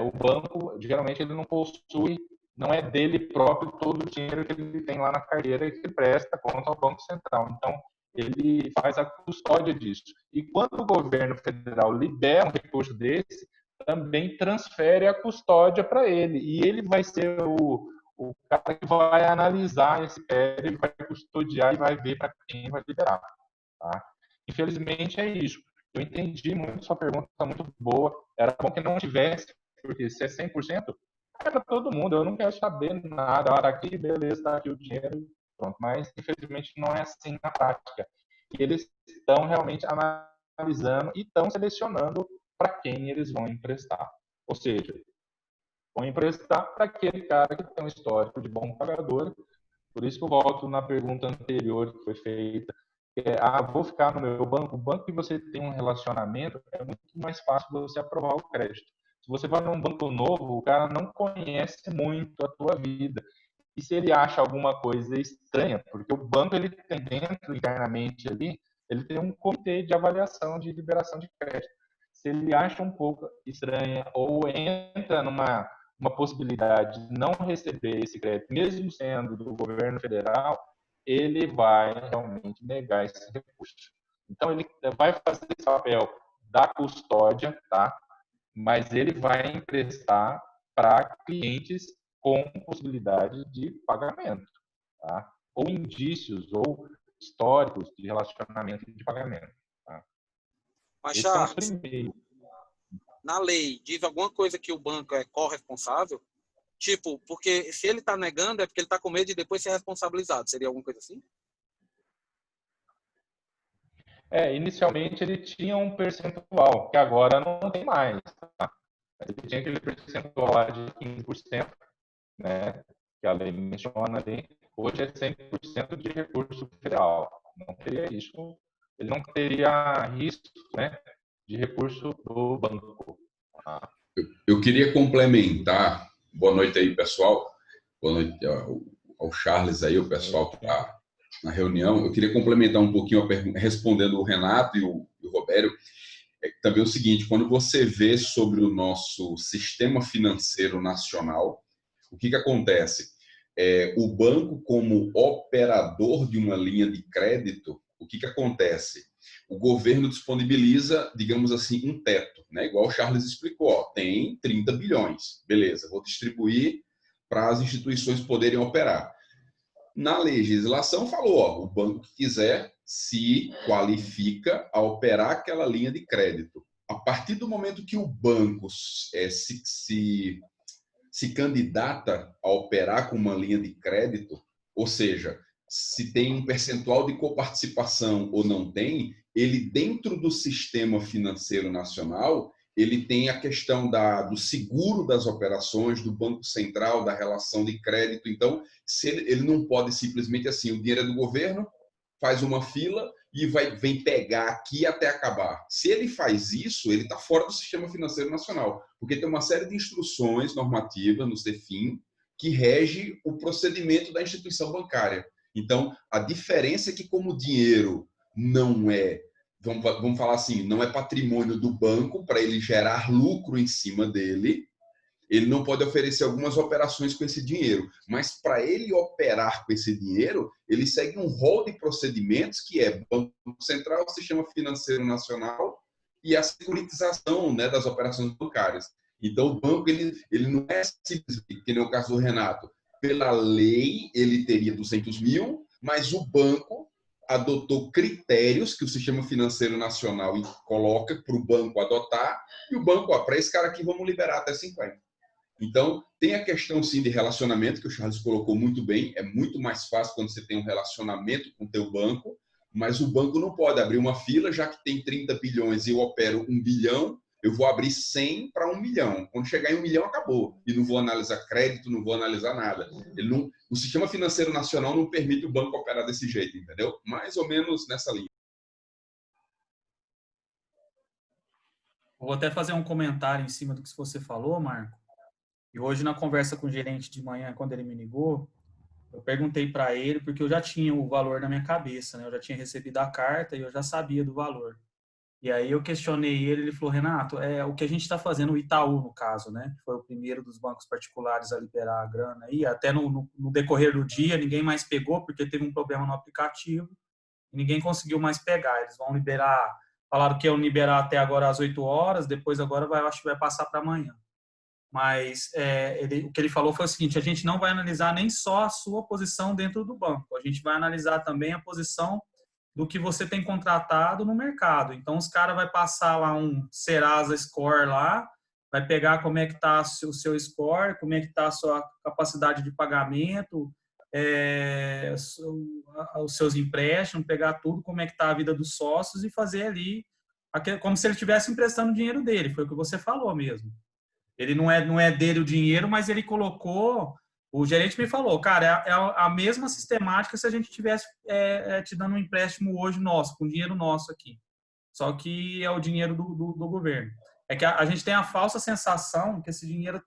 O banco, geralmente, ele não possui, não é dele próprio todo o dinheiro que ele tem lá na carteira que ele presta conta ao Banco Central. Então, ele faz a custódia disso. E quando o governo federal libera um recurso desse, também transfere a custódia para ele. E ele vai ser o cara que vai analisar esse crédito, ele vai custodiar e vai ver para quem vai liberar. Tá? Infelizmente é isso. Eu entendi muito sua pergunta, está muito boa. Era bom que não tivesse, porque se é 100%, é para todo mundo. Eu não quero saber nada. Olha, aqui, beleza, está aqui o dinheiro. Pronto. Mas, infelizmente, não é assim na prática. E eles estão realmente analisando e estão selecionando para quem eles vão emprestar. Ou seja, vão emprestar para aquele cara que tem um histórico de bom pagador. Por isso que eu volto na pergunta anterior que foi feita. Vou ficar no meu banco. O banco que você tem um relacionamento, é muito mais fácil você aprovar o crédito. Se você vai num banco novo, o cara não conhece muito a tua vida. E se ele acha alguma coisa estranha, porque o banco ele tem dentro, internamente ali, ele tem um comitê de avaliação de liberação de crédito. Se ele acha um pouco estranha ou entra numa possibilidade de não receber esse crédito, mesmo sendo do governo federal, ele vai realmente negar esse recurso. Então, ele vai fazer esse papel da custódia, tá? Mas ele vai emprestar para clientes com possibilidade de pagamento, tá? Ou indícios, ou históricos de relacionamento de pagamento. Tá? Mas, Esse é um Charles, primeiro. na lei, diz alguma coisa que o banco é corresponsável? Tipo, porque se ele está negando é porque ele está com medo de depois ser responsabilizado. Seria alguma coisa assim? Inicialmente ele tinha um percentual, que agora não tem mais. Tá? Ele tinha aquele percentual lá de 15%, né, que a lei menciona ali. Hoje é 100% de recurso federal. Não teria risco, ele não teria risco, né, de recurso do banco. Eu queria complementar. Boa noite aí, pessoal. Boa noite ao Charles aí, o pessoal que está na reunião. Eu queria complementar um pouquinho a pergunta, respondendo o Renato e o Robério. Também o seguinte, quando você vê sobre o nosso sistema financeiro nacional, o que acontece? O banco, como operador de uma linha de crédito, o que acontece? O governo disponibiliza, digamos assim, um teto, né? Igual o Charles explicou, ó, tem 30 bilhões, beleza, vou distribuir para as instituições poderem operar. Na legislação falou, ó, o banco que quiser se qualifica a operar aquela linha de crédito. A partir do momento que o banco se candidata a operar com uma linha de crédito, ou seja, se tem um percentual de coparticipação ou não tem, ele dentro do sistema financeiro nacional, ele tem a questão do seguro das operações, do Banco Central, da relação de crédito. Então, ele não pode simplesmente assim, o dinheiro é do governo, faz uma fila e vem pegar aqui até acabar. Se ele faz isso, ele está fora do sistema financeiro nacional, porque tem uma série de instruções normativas no CEFIN que rege o procedimento da instituição bancária. Então, a diferença é que como o dinheiro não é, vamos falar assim, não é patrimônio do banco para ele gerar lucro em cima dele, ele não pode oferecer algumas operações com esse dinheiro, mas para ele operar com esse dinheiro, ele segue um rol de procedimentos que é Banco Central, Sistema Financeiro Nacional e a securitização, né, das operações bancárias. Então, o banco ele não é simplesmente, que nem o caso do Renato, pela lei ele teria 200 mil, mas o banco adotou critérios que o Sistema Financeiro Nacional coloca para o banco adotar, e o banco, para esse cara aqui, vamos liberar até 50. Então, tem a questão, sim, de relacionamento, que o Charles colocou muito bem. É muito mais fácil quando você tem um relacionamento com o teu banco, mas o banco não pode abrir uma fila, já que tem 30 bilhões e eu opero 1 bilhão, eu vou abrir 100 para 1 milhão. Quando chegar em 1 milhão, acabou. E não vou analisar crédito, não vou analisar nada. O Sistema Financeiro Nacional não permite o banco operar desse jeito, entendeu? Mais ou menos nessa linha. Vou até fazer um comentário em cima do que você falou, Marco. E hoje, na conversa com o gerente de manhã, quando ele me ligou, eu perguntei para ele, porque eu já tinha o valor na minha cabeça, né? Eu já tinha recebido a carta e eu já sabia do valor. E aí eu questionei ele falou, Renato, o que a gente está fazendo, o Itaú, no caso, né? Foi o primeiro dos bancos particulares a liberar a grana. E até no decorrer do dia, ninguém mais pegou, porque teve um problema no aplicativo, e ninguém conseguiu mais pegar. Eles vão liberar, falaram que iam liberar até agora às 8 horas, depois agora acho que vai passar para amanhã. Mas o que ele falou foi o seguinte, a gente não vai analisar nem só a sua posição dentro do banco, a gente vai analisar também a posição do que você tem contratado no mercado. Então, os caras vão passar lá um Serasa Score lá, vai pegar como é que está o seu score, como é que está a sua capacidade de pagamento, os seus empréstimos, pegar tudo, como é que está a vida dos sócios e fazer ali, como se ele estivesse emprestando o dinheiro dele, foi o que você falou mesmo. Ele não é dele o dinheiro, mas ele colocou... O gerente me falou, cara, é a mesma sistemática se a gente tivesse te dando um empréstimo hoje nosso, com dinheiro nosso aqui. Só que é o dinheiro do governo. É que a gente tem a falsa sensação que esse dinheiro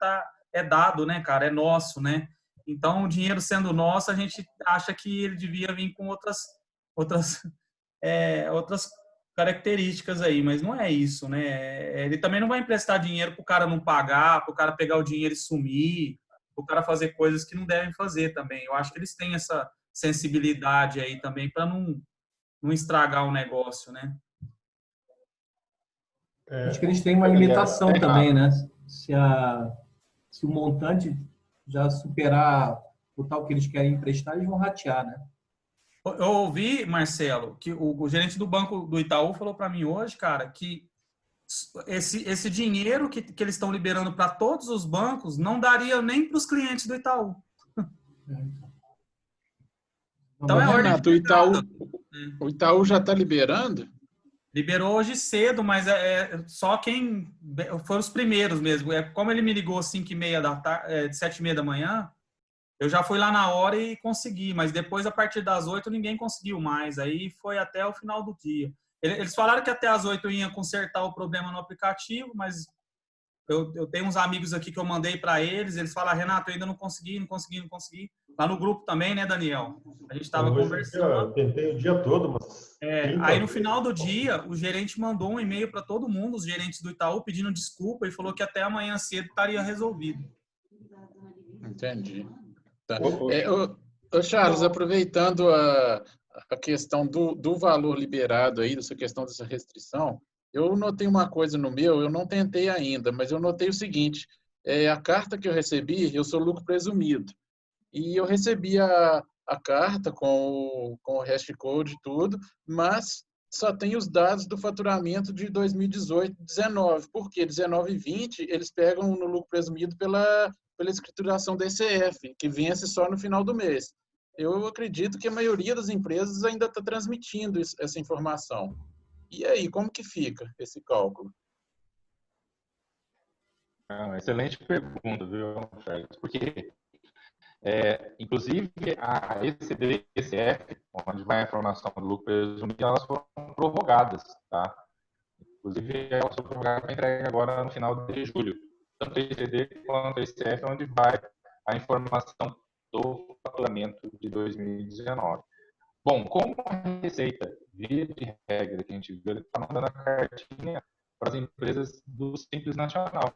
é dado, né, cara? É nosso, né? Então, o dinheiro sendo nosso, a gente acha que ele devia vir com outras características aí, mas não é isso, né? Ele também não vai emprestar dinheiro para o cara não pagar, para o cara pegar o dinheiro e sumir, para o cara fazer coisas que não devem fazer também. Eu acho que eles têm essa sensibilidade aí também para não estragar o negócio, né? Acho que eles têm uma limitação também, né? Se o montante já superar o tal que eles querem emprestar, eles vão ratear, né? Eu ouvi, Marcelo, que o gerente do banco do Itaú falou para mim hoje, cara, que esse dinheiro que eles estão liberando para todos os bancos não daria nem para os clientes do Itaú. Então Renato, o Itaú já está liberando? Liberou hoje cedo, mas só quem... Foram os primeiros mesmo. Como ele me ligou às 5h30 da tarde, 7h30 da manhã, Eu já fui lá na hora e consegui, mas depois, a partir das 8, ninguém conseguiu mais. Aí foi até o final do dia. Eles falaram que até as 8 ia consertar o problema no aplicativo, mas eu tenho uns amigos aqui que eu mandei para eles falaram, Renato, eu ainda não consegui. Lá no grupo também, né, Daniel? A gente estava conversando. Eu tentei o dia todo, mas... Aí no final do dia, o gerente mandou um e-mail para todo mundo, os gerentes do Itaú, pedindo desculpa e falou que até amanhã cedo estaria resolvido. Entendi. Tá. Charles, aproveitando a questão do valor liberado aí, dessa questão dessa restrição, eu notei uma coisa no meu, eu não tentei ainda, mas eu notei o seguinte, a carta que eu recebi, eu sou lucro presumido, e eu recebi a carta com o hash code e tudo, mas só tem os dados do faturamento de 2018 e 19, porque 19 e 20 eles pegam no lucro presumido pela escrituração da ECF, que vence só no final do mês. Eu acredito que a maioria das empresas ainda está transmitindo essa informação. E aí, como que fica esse cálculo? Excelente pergunta, viu, Charles? Porque, inclusive, a ECD e ECF, onde vai a informação do lucro presumido, elas foram prorrogadas, tá? Inclusive, elas foram prorrogadas para entrega agora no final de julho. Tanto a ECD quanto a ECF, onde vai a informação do faturamento de 2019. Bom, como a Receita, via de regra, que a gente viu, ele está mandando a cartinha para as empresas do Simples Nacional,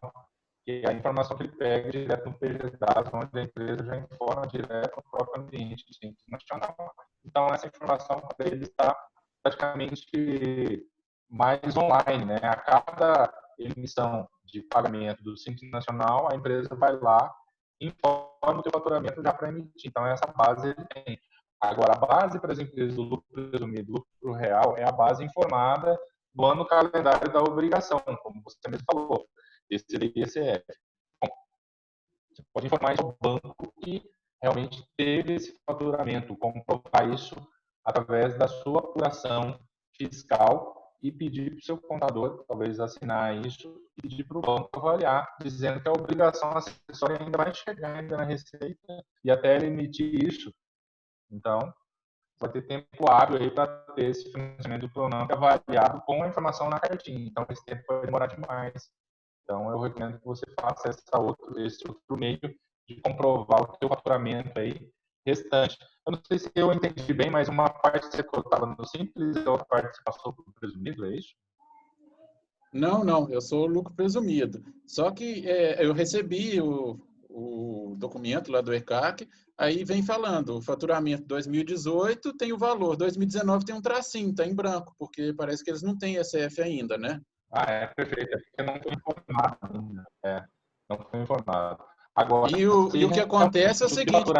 que é a informação que ele pega direto no PG Dados, onde a empresa já informa direto ao próprio ambiente do Simples Nacional. Então, essa informação para ele está praticamente mais online, né? A cada emissão de pagamento do Simples Nacional, a empresa vai lá e informa o seu faturamento já para emitir. Então, essa base ele tem. Agora, a base para as empresas do lucro presumido, lucro real, é a base informada do ano calendário da obrigação, como você mesmo falou, esse ICF. Bom, você pode informar ao banco que realmente teve esse faturamento, comprovar isso através da sua apuração fiscal e pedir para o seu contador, talvez, assinar isso e pedir para o banco avaliar, dizendo que a obrigação acessória ainda vai chegar ainda na Receita e até ele emitir isso. Então, vai ter tempo hábil aí para ter esse financiamento do Pronamp avaliado com a informação na cartinha. Então, esse tempo vai demorar demais. Então, eu recomendo que você faça esse outro meio de comprovar o seu faturamento aí restante. Eu não sei se eu entendi bem, mas uma parte você colocava no Simples e a outra parte você passou para o presumido, é isso? Não, eu sou lucro presumido. Só que eu recebi o documento lá do ECAC, aí vem falando, o faturamento 2018 tem o valor, 2019 tem um tracinho, está em branco, porque parece que eles não têm ECF ainda, né? Perfeito. É porque não foi informado ainda. Não foi informado. Agora, e o que acontece é o seguinte,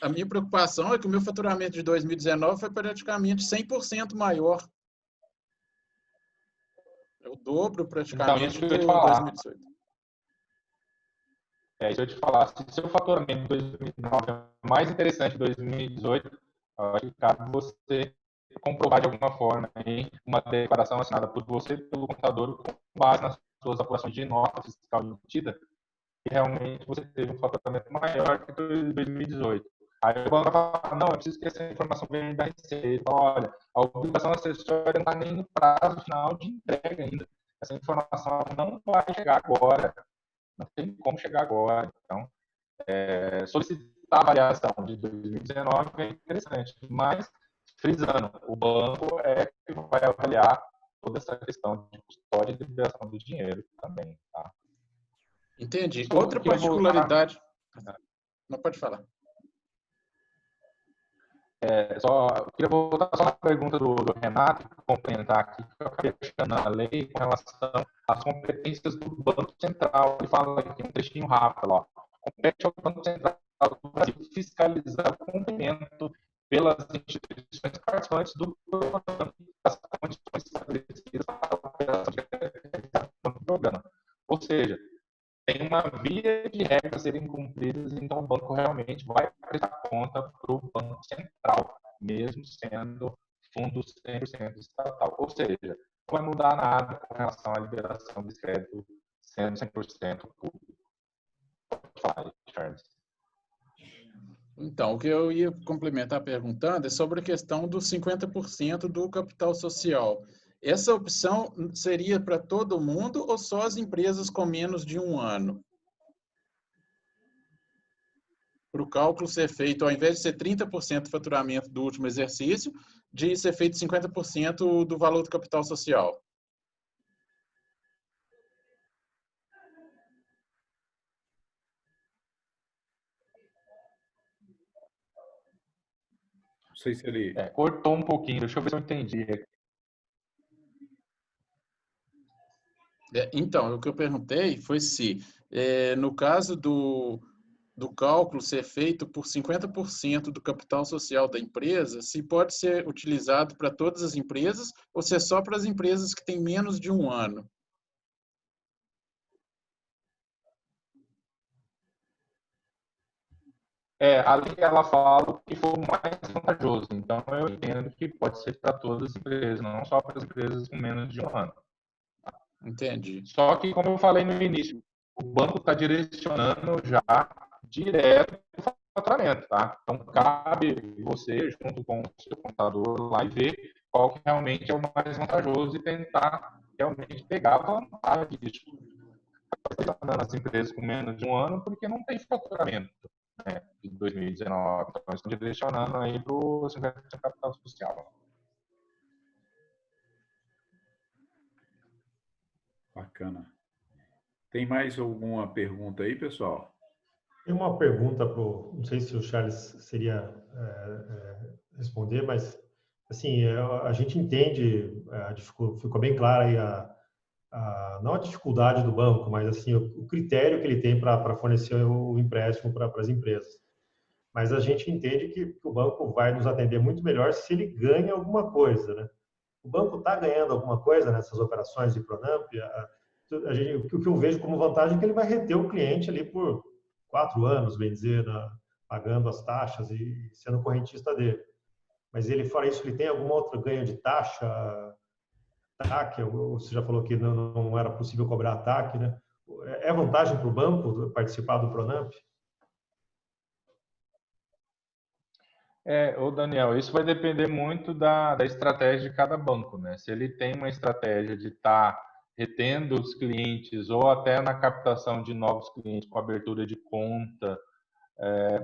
a minha preocupação é que o meu faturamento de 2019 foi praticamente 100% maior. É o dobro praticamente então, do 2018. Isso eu ia te falar, se o seu faturamento de 2019 é mais interessante de 2018, acho que cabe você comprovar de alguma forma aí uma declaração assinada por você e pelo contador com base nas suas apurações de nota fiscal emitida, que realmente você teve um faturamento maior que em 2018. Aí o banco vai falar, não, eu preciso que essa informação venha da Receita. Olha, a obrigação acessória não está nem no prazo final de entrega ainda. Essa informação não vai chegar agora. Não tem como chegar agora. Então, solicitar a avaliação de 2019 é interessante, mas, frisando, o banco é que vai avaliar toda essa questão de custódia e liberação do dinheiro também. Tá? Entendi. Outra particularidade... Não pode falar. Eu queria voltar só na pergunta do Renato, complementar aqui, que eu acabei achando na lei com relação às competências do Banco Central. Ele fala aqui um trechinho rápido, ó. Compete ao Banco Central do Brasil fiscalizar o cumprimento pelas instituições participantes do programa das condições estabelecidas para a operação do programa. Ou seja, tem uma via de regras a serem cumpridas, então o banco realmente vai prestar conta para o Banco Central, mesmo sendo fundo 100% estatal. Ou seja, não vai mudar nada com relação à liberação de crédito sendo 100% público. Pode falar, Charles. Então, o que eu ia complementar perguntando é sobre a questão dos 50% do capital social. Essa opção seria para todo mundo ou só as empresas com menos de 1 ano? Para o cálculo ser feito, ao invés de ser 30% do faturamento do último exercício, de ser feito 50% do valor do capital social. Não sei se ele... Cortou um pouquinho, deixa eu ver se eu entendi. Então, o que eu perguntei foi se, no caso do cálculo ser feito por 50% do capital social da empresa, se pode ser utilizado para todas as empresas ou se é só para as empresas que têm menos de 1 ano. Ali ela fala o que for mais vantajoso. Então, eu entendo que pode ser para todas as empresas, não só para as empresas com menos de 1 ano. Entendi. Só que, como eu falei no início, o banco está direcionando já direto para o faturamento, tá? Então, cabe você, junto com o seu contador, lá e ver qual que realmente é o mais vantajoso e tentar realmente pegar a vantagem disso. As empresas com menos de 1 ano, porque não tem faturamento, né, de 2019. Então, estão direcionando aí para o 50% capital social. Bacana. Tem mais alguma pergunta aí, pessoal? Tem uma pergunta não sei se o Charles seria responder, mas assim, a gente entende, ficou bem clara aí não a dificuldade do banco, mas assim o critério que ele tem para fornecer o empréstimo para as empresas. Mas a gente entende que o banco vai nos atender muito melhor se ele ganha alguma coisa, né? O banco está ganhando alguma coisa nessas operações de Pronamp? O que eu vejo como vantagem é que ele vai reter o cliente ali por 4 anos, bem dizer, pagando as taxas e sendo correntista dele. Mas ele, fora isso, ele tem algum outro ganho de taxa, TAC? Você já falou que não era possível cobrar TAC, né? É vantagem para o banco participar do Pronamp? Ô Daniel, isso vai depender muito da estratégia de cada banco, né? Se ele tem uma estratégia de estar retendo os clientes ou até na captação de novos clientes com abertura de conta,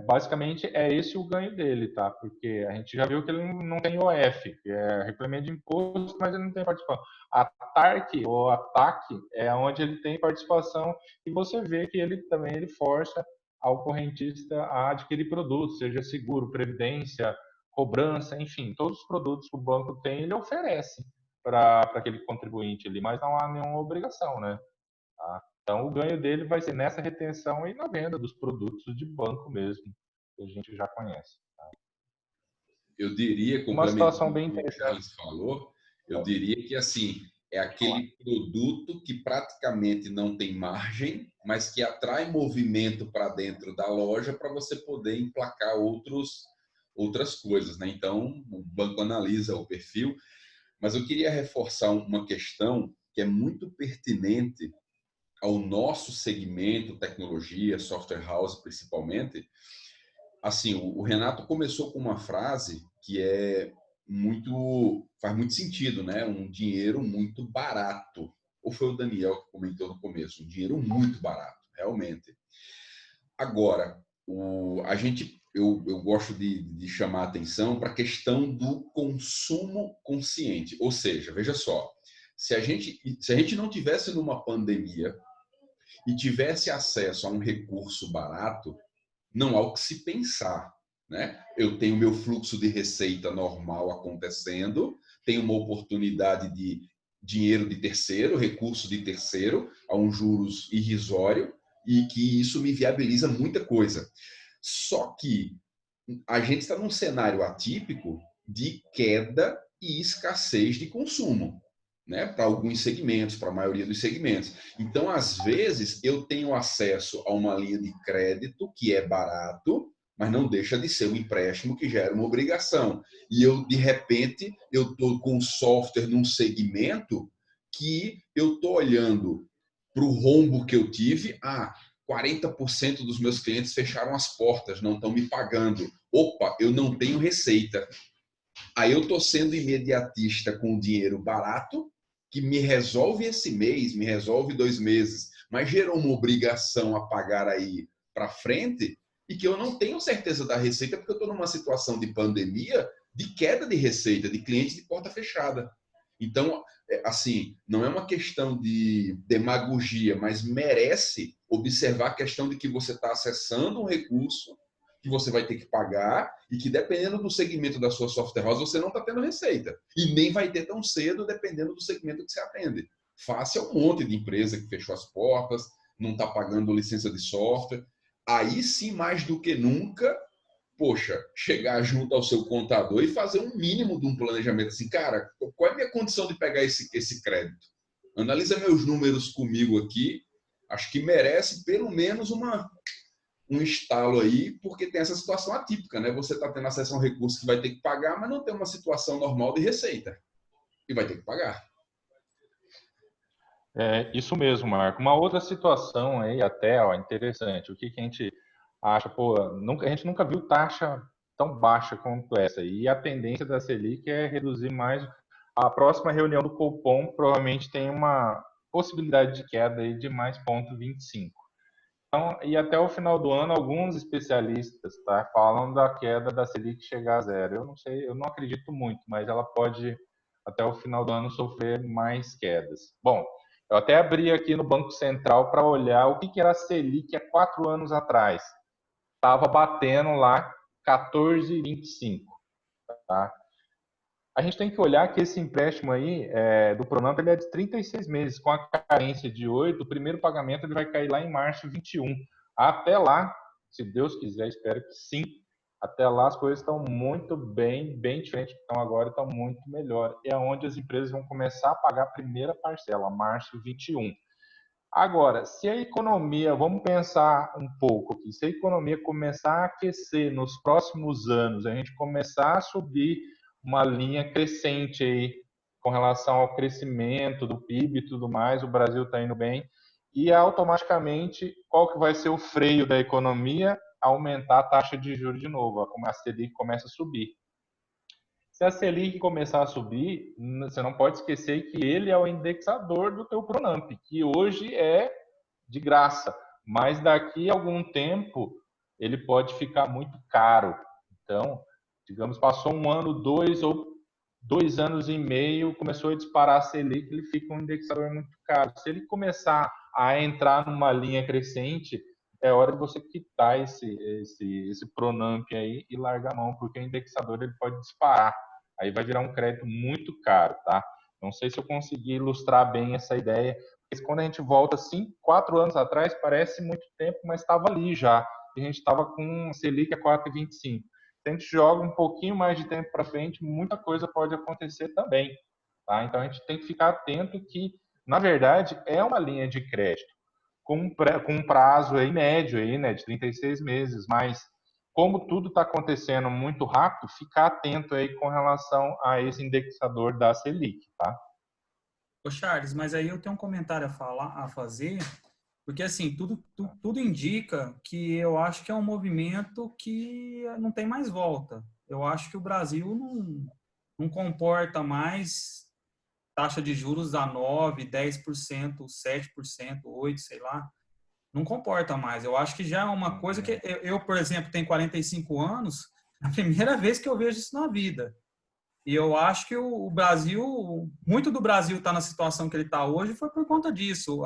basicamente é esse o ganho dele, tá? Porque a gente já viu que ele não tem OF, que é reclamamento de imposto, mas ele não tem participação. A TARC ou a TAC é onde ele tem participação e você vê que ele também força ao correntista a adquirir produtos, seja seguro, previdência, cobrança, enfim, todos os produtos que o banco tem, ele oferece para aquele contribuinte ali, mas não há nenhuma obrigação, né? Tá? Então, o ganho dele vai ser nessa retenção e na venda dos produtos de banco mesmo, que a gente já conhece. Tá? Eu diria, uma situação complementando bem o que o interessante. Charles falou, eu diria que assim é aquele produto que praticamente não tem margem, mas que atrai movimento para dentro da loja para você poder emplacar outras coisas, né? Então, o banco analisa o perfil, mas eu queria reforçar uma questão que é muito pertinente ao nosso segmento, tecnologia, software house principalmente. Assim, o Renato começou com uma frase que faz muito sentido, né? Um dinheiro muito barato. Ou foi o Daniel que comentou no começo? Um dinheiro muito barato, realmente. Agora, eu gosto de chamar a atenção para a questão do consumo consciente. Ou seja, veja só, se a gente não tivesse numa pandemia e tivesse acesso a um recurso barato, não há o que se pensar, né? Eu tenho meu fluxo de receita normal acontecendo, tenho uma oportunidade de dinheiro de terceiro, recurso de terceiro, a um juros irrisório, e que isso me viabiliza muita coisa. Só que a gente está num cenário atípico de queda e escassez de consumo, né? Para alguns segmentos, para a maioria dos segmentos. Então, às vezes, eu tenho acesso a uma linha de crédito que é barato, mas não deixa de ser um empréstimo que gera uma obrigação. E eu, de repente, eu estou com um software num segmento que eu estou olhando para o rombo que eu tive. 40% dos meus clientes fecharam as portas, não estão me pagando. Opa, eu não tenho receita. Aí eu estou sendo imediatista com o dinheiro barato, que me resolve esse mês, me resolve 2 meses, mas gerou uma obrigação a pagar aí para frente e que eu não tenho certeza da receita porque eu estou numa situação de pandemia, de queda de receita, de cliente de porta fechada. Então, assim, não é uma questão de demagogia, mas merece observar a questão de que você está acessando um recurso que você vai ter que pagar e que, dependendo do segmento da sua software house, você não está tendo receita. E nem vai ter tão cedo, dependendo do segmento que você atende. Fácil é um monte de empresa que fechou as portas, não está pagando licença de software. Aí sim, mais do que nunca, poxa, chegar junto ao seu contador e fazer um mínimo de um planejamento assim, cara, qual é a minha condição de pegar esse crédito? Analisa meus números comigo aqui, acho que merece pelo menos um estalo aí, porque tem essa situação atípica, né? Você está tendo acesso a um recurso que vai ter que pagar, mas não tem uma situação normal de receita. E vai ter que pagar. É isso mesmo, Marco. Uma outra situação aí até, ó, interessante. O que a gente acha? Pô, a gente nunca viu taxa tão baixa quanto essa. E a tendência da Selic é reduzir mais. A próxima reunião do Copom provavelmente tem uma possibilidade de queda aí de mais 0,25. Então, e até o final do ano, alguns especialistas, tá, falam da queda da Selic chegar a 0. Eu não sei, eu não acredito muito, mas ela pode, até o final do ano, sofrer mais quedas. Bom, eu até abri aqui no Banco Central para olhar o que era a Selic há 4 anos atrás. Estava batendo lá 14,25. Tá? A gente tem que olhar que esse empréstimo aí do Pronamp ele é de 36 meses, com a carência de 8, o primeiro pagamento ele vai cair lá em março de 21. Até lá, se Deus quiser, espero que sim, até lá as coisas estão muito bem diferentes, então agora estão muito melhor. É onde as empresas vão começar a pagar a primeira parcela, março 21. Agora, se a economia, vamos pensar um pouco aqui, se a economia começar a aquecer nos próximos anos, a gente começar a subir uma linha crescente aí com relação ao crescimento do PIB e tudo mais, o Brasil está indo bem, e automaticamente, qual que vai ser o freio da economia? Aumentar a taxa de juros de novo, a Selic começa a subir. Se a Selic começar a subir, você não pode esquecer que ele é o indexador do teu Pronamp, que hoje é de graça, mas daqui a algum tempo ele pode ficar muito caro. Então, digamos, passou 1 ano, 2 ou 2 anos e meio, começou a disparar a Selic, ele fica um indexador muito caro. Se ele começar a entrar numa linha crescente, é hora de você quitar esse Pronamp aí e largar a mão, porque o indexador ele pode disparar. Aí vai virar um crédito muito caro, tá? Não sei se eu consegui ilustrar bem essa ideia, porque quando a gente volta 4 anos atrás, parece muito tempo, mas estava ali já. E a gente estava com Selic a 4,25. Se a gente joga um pouquinho mais de tempo para frente, muita coisa pode acontecer também, tá? Então a gente tem que ficar atento que, na verdade, é uma linha de crédito com um prazo aí médio aí, né, de 36 meses, mas como tudo está acontecendo muito rápido, ficar atento aí com relação a esse indexador da Selic, tá? Ô Charles, mas aí eu tenho um comentário a fazer, porque assim, tudo indica que eu acho que é um movimento que não tem mais volta. Eu acho que o Brasil não comporta mais taxa de juros a 9%, 10%, 7%, 8%, sei lá. Não comporta mais. Eu acho que já é uma coisa que eu, por exemplo, tenho 45 anos, é a primeira vez que eu vejo isso na vida. E eu acho que o Brasil, muito do Brasil está na situação que ele está hoje foi por conta disso.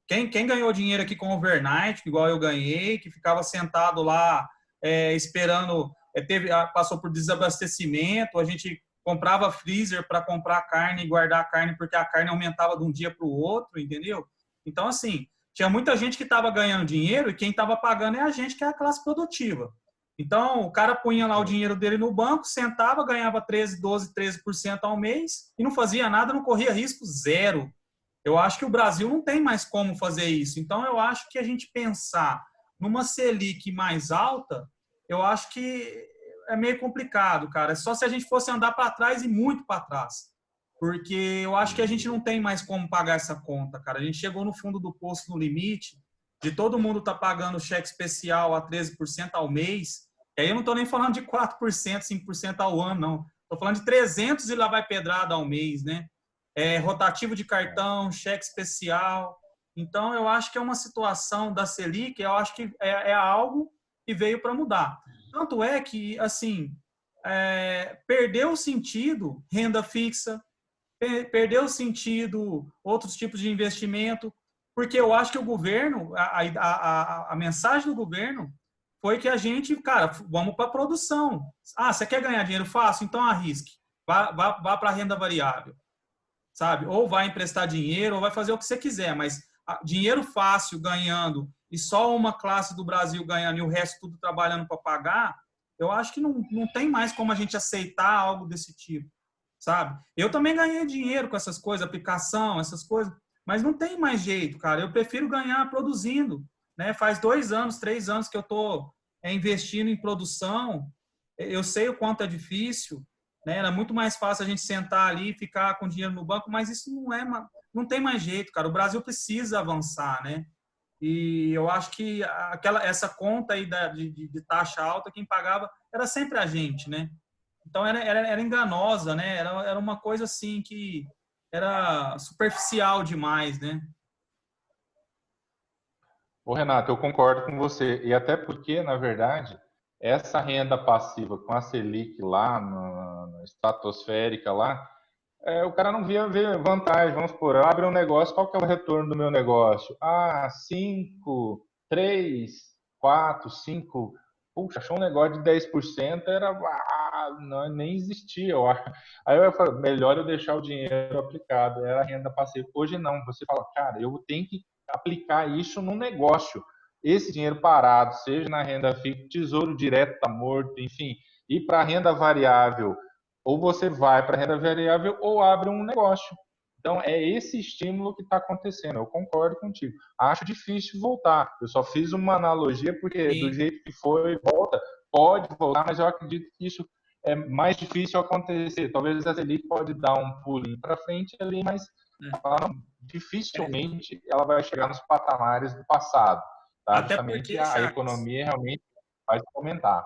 Quem ganhou dinheiro aqui com overnight, igual eu ganhei, que ficava sentado lá esperando, passou por desabastecimento, a gente comprava freezer para comprar carne e guardar a carne porque a carne aumentava de um dia para o outro, entendeu? Então, assim, tinha muita gente que estava ganhando dinheiro e quem estava pagando é a gente, que é a classe produtiva. Então, o cara punha lá o dinheiro dele no banco, sentava, ganhava 13% ao mês e não fazia nada, não corria risco zero. Eu acho que o Brasil não tem mais como fazer isso. Então, eu acho que a gente pensar numa Selic mais alta, eu acho que é meio complicado, cara. É só se a gente fosse andar para trás e muito para trás. porque eu acho que a gente não tem mais como pagar essa conta, cara. A gente chegou no fundo do poço, no limite, de todo mundo tá pagando cheque especial a 13% ao mês. E aí eu não estou nem falando de 4%, 5% ao ano, não. Estou falando de 300 e lá vai pedrada ao mês, né? Rotativo de cartão, cheque especial. Então, eu acho que é uma situação da Selic, eu acho que é algo que veio para mudar. Tanto é que, assim, perdeu o sentido renda fixa, perdeu o sentido outros tipos de investimento, porque eu acho que o governo, a mensagem do governo foi que a gente, cara, vamos para a produção. Ah, você quer ganhar dinheiro fácil? Então arrisque. Vá para a renda variável, sabe? Ou vai emprestar dinheiro, ou vai fazer o que você quiser, mas dinheiro fácil ganhando e só uma classe do Brasil ganhando e o resto tudo trabalhando para pagar, eu acho que não tem mais como a gente aceitar algo desse tipo, sabe? Eu também ganhei dinheiro com essas coisas, aplicação, essas coisas, mas não tem mais jeito, cara. Eu prefiro ganhar produzindo, né? Faz 2 anos, 3 anos que eu estou investindo em produção. Eu sei o quanto é difícil, né? Era muito mais fácil a gente sentar ali e ficar com dinheiro no banco, mas isso não tem mais jeito, cara. O Brasil precisa avançar, né? E eu acho que essa conta aí de taxa alta, quem pagava era sempre a gente, né? Então era enganosa, né? Era uma coisa assim que era superficial demais, né? Ô, Renato, eu concordo com você. E até porque, na verdade, essa renda passiva com a Selic lá, na estratosférica lá, o cara não via vantagem. Vamos supor, eu abro um negócio, qual que é o retorno do meu negócio? 5, 3, 4, 5. Puxa, achou um negócio de 10%, não, nem existia. Aí eu falei, melhor eu deixar o dinheiro aplicado, era a renda passiva. Hoje não, você fala, cara, eu tenho que aplicar isso no negócio. Esse dinheiro parado, seja na renda fixa, tesouro direto está morto, enfim, e para a renda variável, ou você vai para a renda variável ou abre um negócio. Então, é esse estímulo que está acontecendo. Eu concordo contigo. Acho difícil voltar. Eu só fiz uma analogia porque, do jeito que foi, pode voltar, mas eu acredito que isso é mais difícil acontecer. Talvez a Selic pode dar um pulinho para frente ali, mas dificilmente ela vai chegar nos patamares do passado. Tá? Até justamente porque, a economia realmente vai aumentar.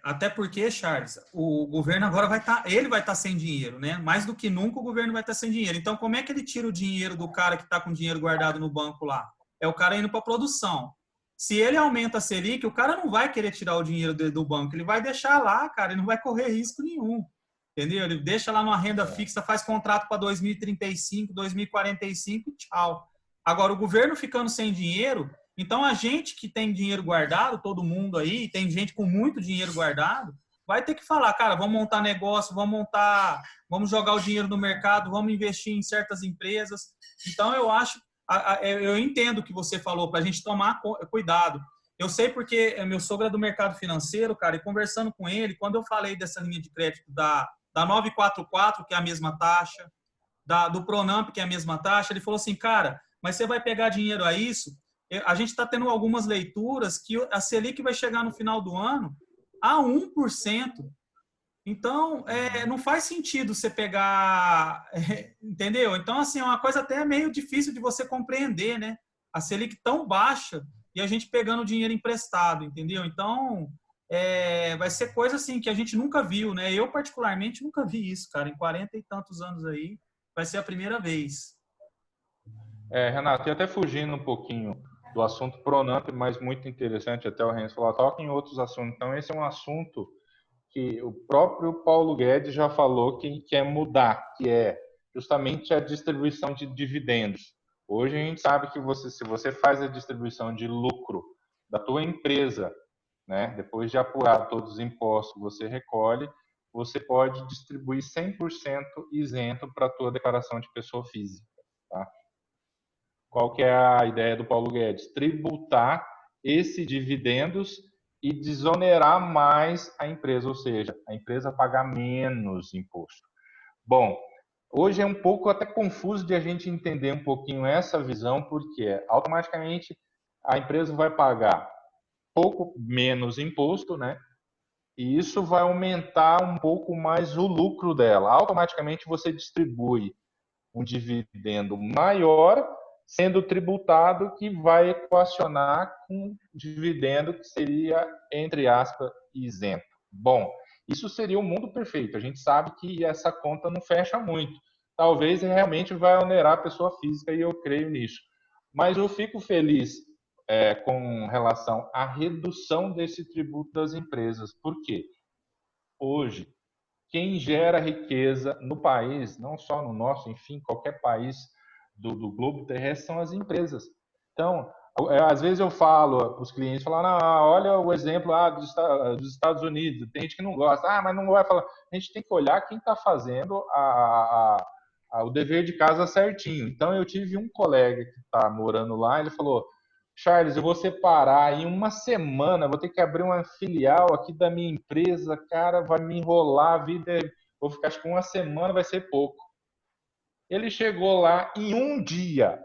Até porque, Charles, o governo agora vai estar sem dinheiro, né? Mais do que nunca o governo vai estar sem dinheiro. Então, como é que ele tira o dinheiro do cara que está com dinheiro guardado no banco lá? É o cara indo para a produção. Se ele aumenta a Selic, o cara não vai querer tirar o dinheiro do banco, ele vai deixar lá, cara, ele não vai correr risco nenhum. Entendeu? Ele deixa lá numa renda fixa, faz contrato para 2035, 2045 e tchau. Agora, o governo ficando sem dinheiro, então a gente que tem dinheiro guardado, todo mundo aí, tem gente com muito dinheiro guardado, vai ter que falar, cara, vamos montar negócio, vamos jogar o dinheiro no mercado, vamos investir em certas empresas. Então, eu entendo o que você falou, para a gente tomar cuidado. Eu sei porque meu sogro é do mercado financeiro, cara, e conversando com ele, quando eu falei dessa linha de crédito da 944, que é a mesma taxa, do Pronamp, que é a mesma taxa, ele falou assim, cara, mas você vai pegar dinheiro a isso? A gente está tendo algumas leituras que a Selic vai chegar no final do ano a 1%. Então, não faz sentido você pegar, entendeu? Então, assim, é uma coisa até meio difícil de você compreender, né? A Selic tão baixa e a gente pegando dinheiro emprestado, entendeu? Então, vai ser coisa assim que a gente nunca viu, né? Eu, particularmente, nunca vi isso, cara. Em 40 e tantos anos aí, vai ser a primeira vez. Renato, e até fugindo um pouquinho do assunto Pronamp, mas muito interessante, até o Renzo falou, toca em outros assuntos. Então, esse é um assunto que o próprio Paulo Guedes já falou que quer mudar, que é justamente a distribuição de dividendos. Hoje a gente sabe que se você faz a distribuição de lucro da tua empresa, né, depois de apurar todos os impostos que você recolhe, você pode distribuir 100% isento para a tua declaração de pessoa física. Tá? Qual que é a ideia do Paulo Guedes? Tributar esses dividendos e desonerar mais a empresa, ou seja, a empresa pagar menos imposto. Bom, hoje é um pouco até confuso de a gente entender um pouquinho essa visão, porque automaticamente a empresa vai pagar pouco menos imposto, né? e isso vai aumentar um pouco mais o lucro dela. Automaticamente você distribui um dividendo maior, sendo tributado, que vai equacionar com dividendo que seria, entre aspas, isento. Bom, isso seria o mundo perfeito. A gente sabe que essa conta não fecha muito. Talvez realmente vai onerar a pessoa física, e eu creio nisso. Mas eu fico feliz com relação à redução desse tributo das empresas. Por quê? Hoje, quem gera riqueza no país, não só no nosso, enfim, qualquer país do globo terrestre, são as empresas. Então, às vezes eu falo para os clientes, olha o exemplo dos Estados Unidos, tem gente que não gosta, mas não vai falar. A gente tem que olhar quem está fazendo o dever de casa certinho. Então, eu tive um colega que está morando lá, ele falou, Charles, eu vou separar em uma semana, vou ter que abrir uma filial aqui da minha empresa, cara, vai me enrolar a vida, vou ficar, acho que uma semana vai ser pouco. Ele chegou lá em um dia,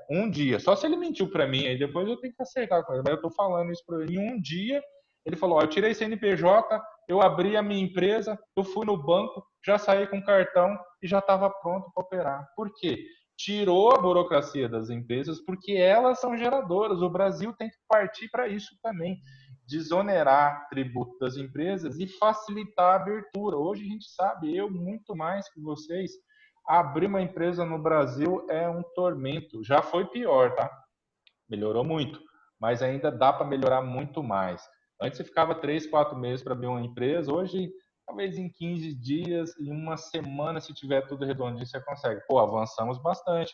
só se ele mentiu para mim, aí depois eu tenho que acertar com ele, mas eu estou falando isso para ele. Em um dia, ele falou, eu tirei CNPJ, eu abri a minha empresa, eu fui no banco, já saí com cartão e já estava pronto para operar. Por quê? Tirou a burocracia das empresas, porque elas são geradoras. O Brasil tem que partir para isso também, desonerar tributo das empresas e facilitar a abertura. Hoje a gente sabe, eu muito mais que vocês, abrir uma empresa no Brasil é um tormento. Já foi pior, tá? Melhorou muito, mas ainda dá para melhorar muito mais. Antes você ficava 3, 4 meses para abrir uma empresa, hoje talvez em 15 dias, em uma semana, se tiver tudo redondinho, você consegue. Pô, avançamos bastante.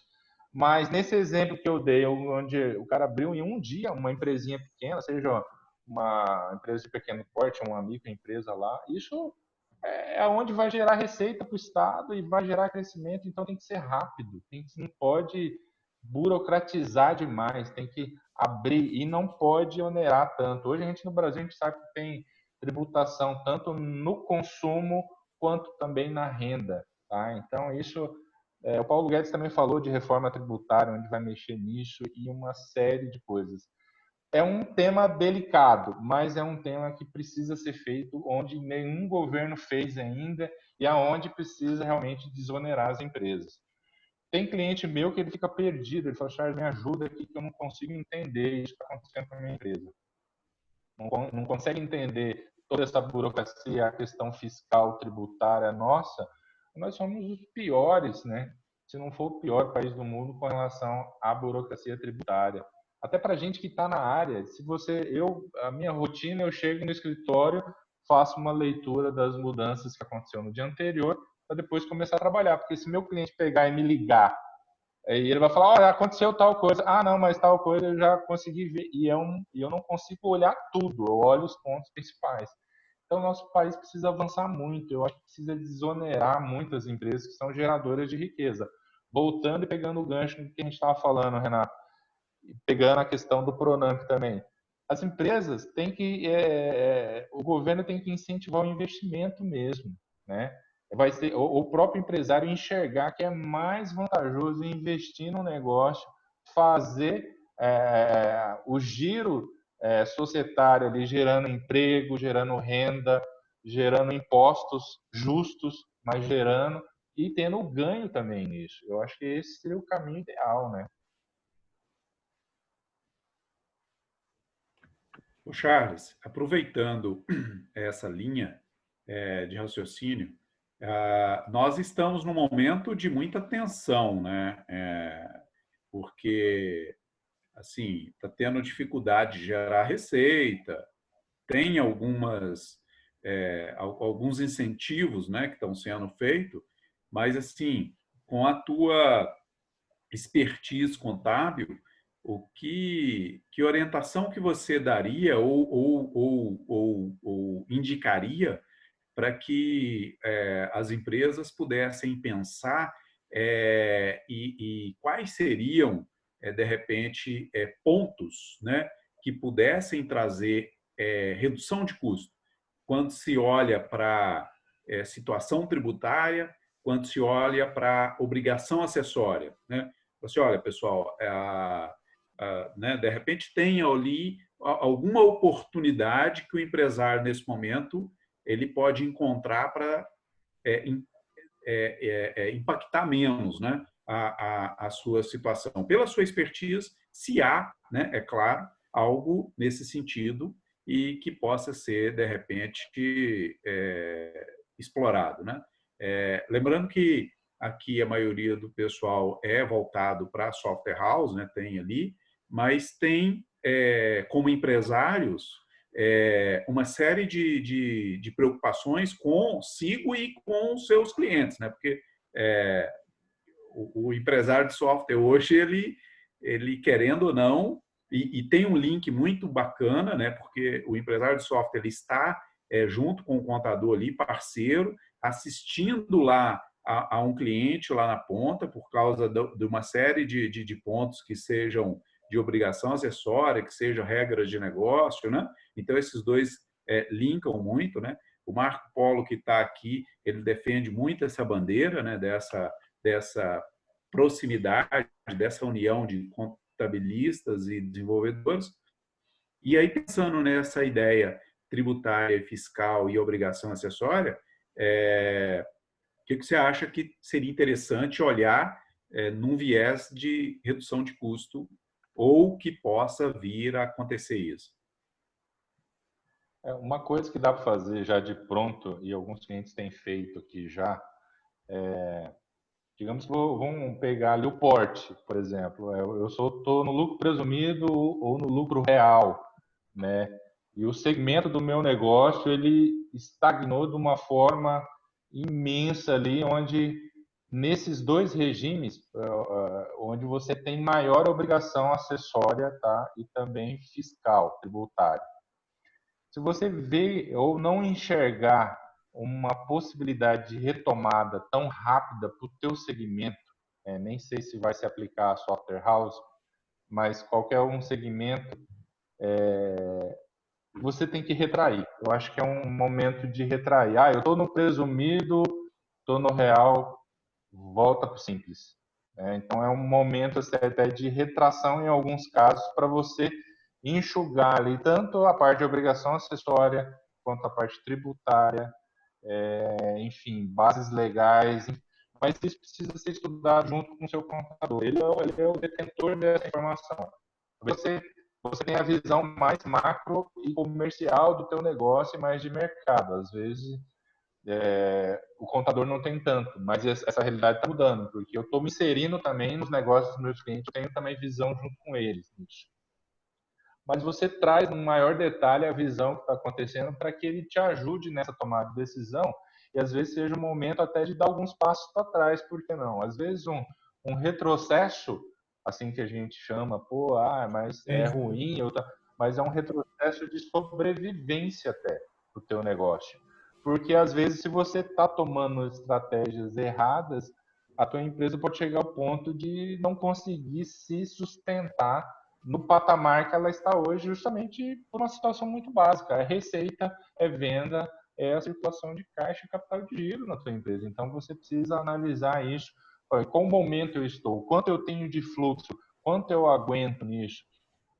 Mas nesse exemplo que eu dei, onde o cara abriu em um dia uma empresinha pequena, seja uma empresa de pequeno porte, uma microempresa lá, isso é onde vai gerar receita para o Estado e vai gerar crescimento, então tem que ser rápido, não pode burocratizar demais, tem que abrir e não pode onerar tanto. Hoje a gente no Brasil, a gente sabe que tem tributação tanto no consumo quanto também na renda, tá? Então isso, o Paulo Guedes também falou de reforma tributária, onde vai mexer nisso e uma série de coisas. É um tema delicado, mas é um tema que precisa ser feito, onde nenhum governo fez ainda e aonde precisa realmente desonerar as empresas. Tem cliente meu que ele fica perdido, ele fala, Charles, me ajuda aqui que eu não consigo entender isso que está acontecendo com a minha empresa. Não consegue entender toda essa burocracia, a questão fiscal, tributária nossa. Nós somos os piores, né? Se não for o pior país do mundo com relação à burocracia tributária. Até para gente que está na área, a minha rotina, eu chego no escritório, faço uma leitura das mudanças que aconteceu no dia anterior, para depois começar a trabalhar. Porque se meu cliente pegar e me ligar, aí ele vai falar, olha, aconteceu tal coisa. Ah, não, mas tal coisa eu já consegui ver. E eu não consigo olhar tudo, eu olho os pontos principais. Então, o nosso país precisa avançar muito. Eu acho que precisa desonerar muitas empresas que são geradoras de riqueza. Voltando e pegando o gancho do que a gente estava falando, Renato, e pegando a questão do Pronamp também. As empresas têm que... o governo tem que incentivar o investimento mesmo, né? Vai ser o próprio empresário enxergar que é mais vantajoso investir no negócio, fazer o giro societário ali, gerando emprego, gerando renda, gerando impostos justos, mas gerando e tendo ganho também nisso. Eu acho que esse seria o caminho ideal, né? O Charles, aproveitando essa linha de raciocínio, nós estamos num momento de muita tensão, né? Porque assim está tendo dificuldade de gerar receita, tem alguns incentivos, né, que estão sendo feitos, mas assim, com a tua expertise contábil, que orientação que você daria ou indicaria para que as empresas pudessem pensar e quais seriam, de repente, pontos, né, que pudessem trazer redução de custo quando se olha para situação tributária, quando se olha para obrigação acessória, né? Você olha, pessoal, né, de repente tem ali alguma oportunidade que o empresário nesse momento ele pode encontrar para impactar menos, né, a sua situação. Pela sua expertise, se há, né, é claro, algo nesse sentido e que possa ser, de repente, explorado, né? Lembrando que aqui a maioria do pessoal é voltado para a software house, né? Tem ali, mas tem, como empresários, uma série de preocupações consigo e com os seus clientes, né? Porque o empresário de software hoje, ele querendo ou não, e tem um link muito bacana, né? Porque o empresário de software ele está junto com o contador ali, parceiro, assistindo lá a um cliente lá na ponta, por causa de uma série de pontos que sejam de obrigação acessória, que sejam regras de negócio, né? Então, esses dois linkam muito, né? O Marco Polo, que está aqui, ele defende muito essa bandeira, né? Dessa proximidade, dessa união de contabilistas e desenvolvedores. E aí, pensando nessa ideia tributária, fiscal e obrigação acessória, o que você acha que seria interessante olhar num viés de redução de custo ou que possa vir a acontecer isso? Uma coisa que dá para fazer já de pronto, e alguns clientes têm feito aqui já, digamos que vamos pegar ali o porte, por exemplo. Eu estou no lucro presumido ou no lucro real, né? E o segmento do meu negócio, ele estagnou de uma forma imensa ali, onde nesses dois regimes, onde você tem maior obrigação acessória, tá? E também fiscal, tributária. Se você vê ou não enxergar uma possibilidade de retomada tão rápida para o teu segmento, nem sei se vai se aplicar a software house, mas qualquer um segmento, você tem que retrair. Eu acho que é um momento de retrair. Eu estou no presumido, estou no real, volta para o simples. Então é um momento até de retração em alguns casos para você enxugar ali tanto a parte de obrigação acessória quanto a parte tributária, enfim, bases legais, mas isso precisa ser estudado junto com o seu contador. Ele é o detentor dessa informação. Você tem a visão mais macro e comercial do teu negócio e mais de mercado. Às vezes, o contador não tem tanto, mas essa realidade está mudando, porque eu estou me inserindo também nos negócios dos meus clientes, eu tenho também visão junto com eles nisso. Mas você traz um maior detalhe a visão que está acontecendo para que ele te ajude nessa tomada de decisão e às vezes seja um momento até de dar alguns passos para trás, por que não? Às vezes um retrocesso, assim que a gente chama, mas é ruim, mas é um retrocesso de sobrevivência até para o teu negócio. Porque às vezes se você está tomando estratégias erradas, a tua empresa pode chegar ao ponto de não conseguir se sustentar no patamar que ela está hoje, justamente por uma situação muito básica. É receita, é venda, é a circulação de caixa e capital de giro na sua empresa. Então, você precisa analisar isso. Qual momento eu estou? Quanto eu tenho de fluxo? Quanto eu aguento nisso?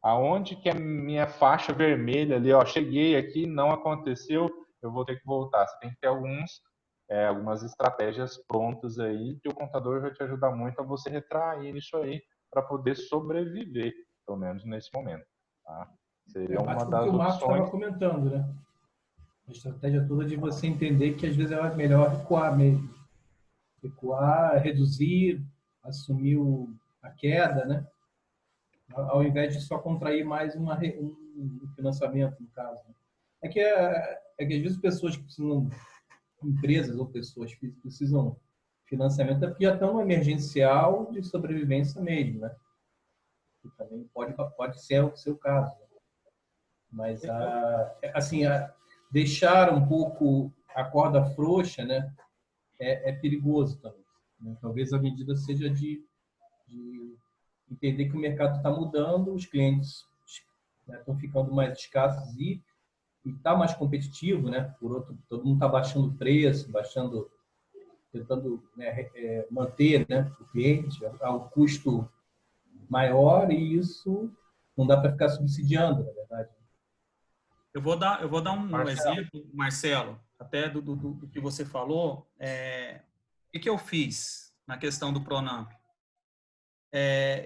Aonde que é minha faixa vermelha ali? Cheguei aqui, não aconteceu, eu vou ter que voltar. Você tem que ter algumas estratégias prontas aí, que o contador vai te ajudar muito a você retrair isso aí para poder sobreviver, pelo menos nesse momento. Tá? Seria uma das opções. O Marcos estava comentando, né? A estratégia toda de você entender que às vezes é melhor recuar mesmo. Recuar, reduzir, assumir a queda, né? Ao invés de só contrair mais um financiamento, no caso. É que às vezes pessoas que precisam, empresas ou pessoas que precisam de financiamento, é porque já estão no emergencial de sobrevivência mesmo, né? Que também pode ser o seu caso. Mas, deixar um pouco a corda frouxa, né, é perigoso também. Né? Talvez a medida seja de entender que o mercado está mudando, os clientes estão ficando mais escassos e está mais competitivo, né? Por outro, todo mundo está baixando o preço, tentando manter, né, o cliente ao custo maior, e isso não dá para ficar subsidiando, na verdade. Eu vou dar um exemplo, Marcelo, até do que você falou, o que eu fiz na questão do Pronamp?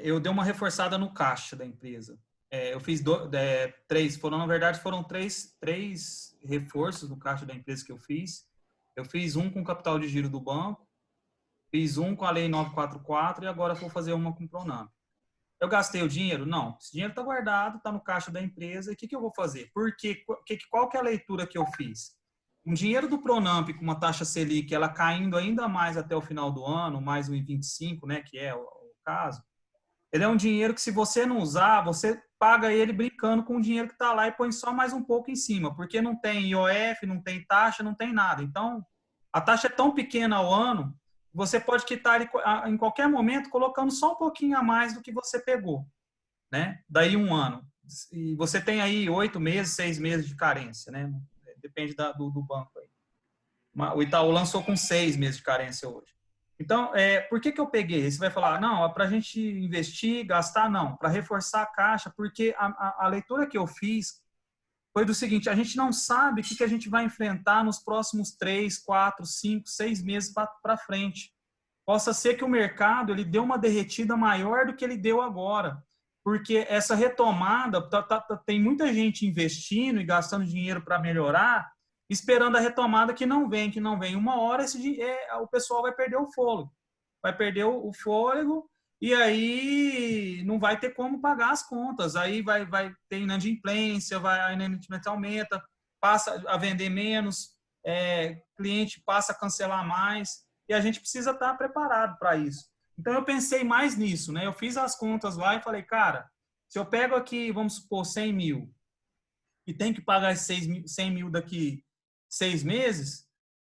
Eu dei uma reforçada no caixa da empresa. Eu fiz três, na verdade, foram três reforços no caixa da empresa que eu fiz. Eu fiz um com o capital de giro do banco, fiz um com a Lei 944 e agora vou fazer uma com o Pronamp. Eu gastei o dinheiro? Não. Esse dinheiro está guardado, está no caixa da empresa. E o que eu vou fazer? Qual que é a leitura que eu fiz? Um dinheiro do Pronamp com uma taxa Selic, ela caindo ainda mais até o final do ano, mais 1,25, né, que é o caso, ele é um dinheiro que, se você não usar, você paga ele brincando com o dinheiro que está lá e põe só mais um pouco em cima, porque não tem IOF, não tem taxa, não tem nada. Então, a taxa é tão pequena ao ano, você pode quitar ele em qualquer momento colocando só um pouquinho a mais do que você pegou, né? Daí um ano. E você tem aí 8 meses, 6 meses de carência, né? Depende do banco aí. O Itaú lançou com 6 meses de carência hoje. Então, por que eu peguei? Você vai falar, não, é para a gente investir, gastar? Não, para reforçar a caixa, porque a leitura que eu fiz foi do seguinte: a gente não sabe o que a gente vai enfrentar nos próximos 3, 4, 5, 6 meses para frente. Possa ser que o mercado ele dê uma derretida maior do que ele deu agora, porque essa retomada, tem muita gente investindo e gastando dinheiro para melhorar, esperando a retomada que não vem. Uma hora o pessoal vai perder o fôlego. Vai perder o fôlego e aí não vai ter como pagar as contas. Aí vai ter inadimplência, a inadimplência aumenta, passa a vender menos, cliente passa a cancelar mais, e a gente precisa estar preparado para isso. Então, eu pensei mais nisso, né? Eu fiz as contas lá e falei, cara, se eu pego aqui, vamos supor, 100 mil, e tem que pagar esses 100 mil daqui 6 meses,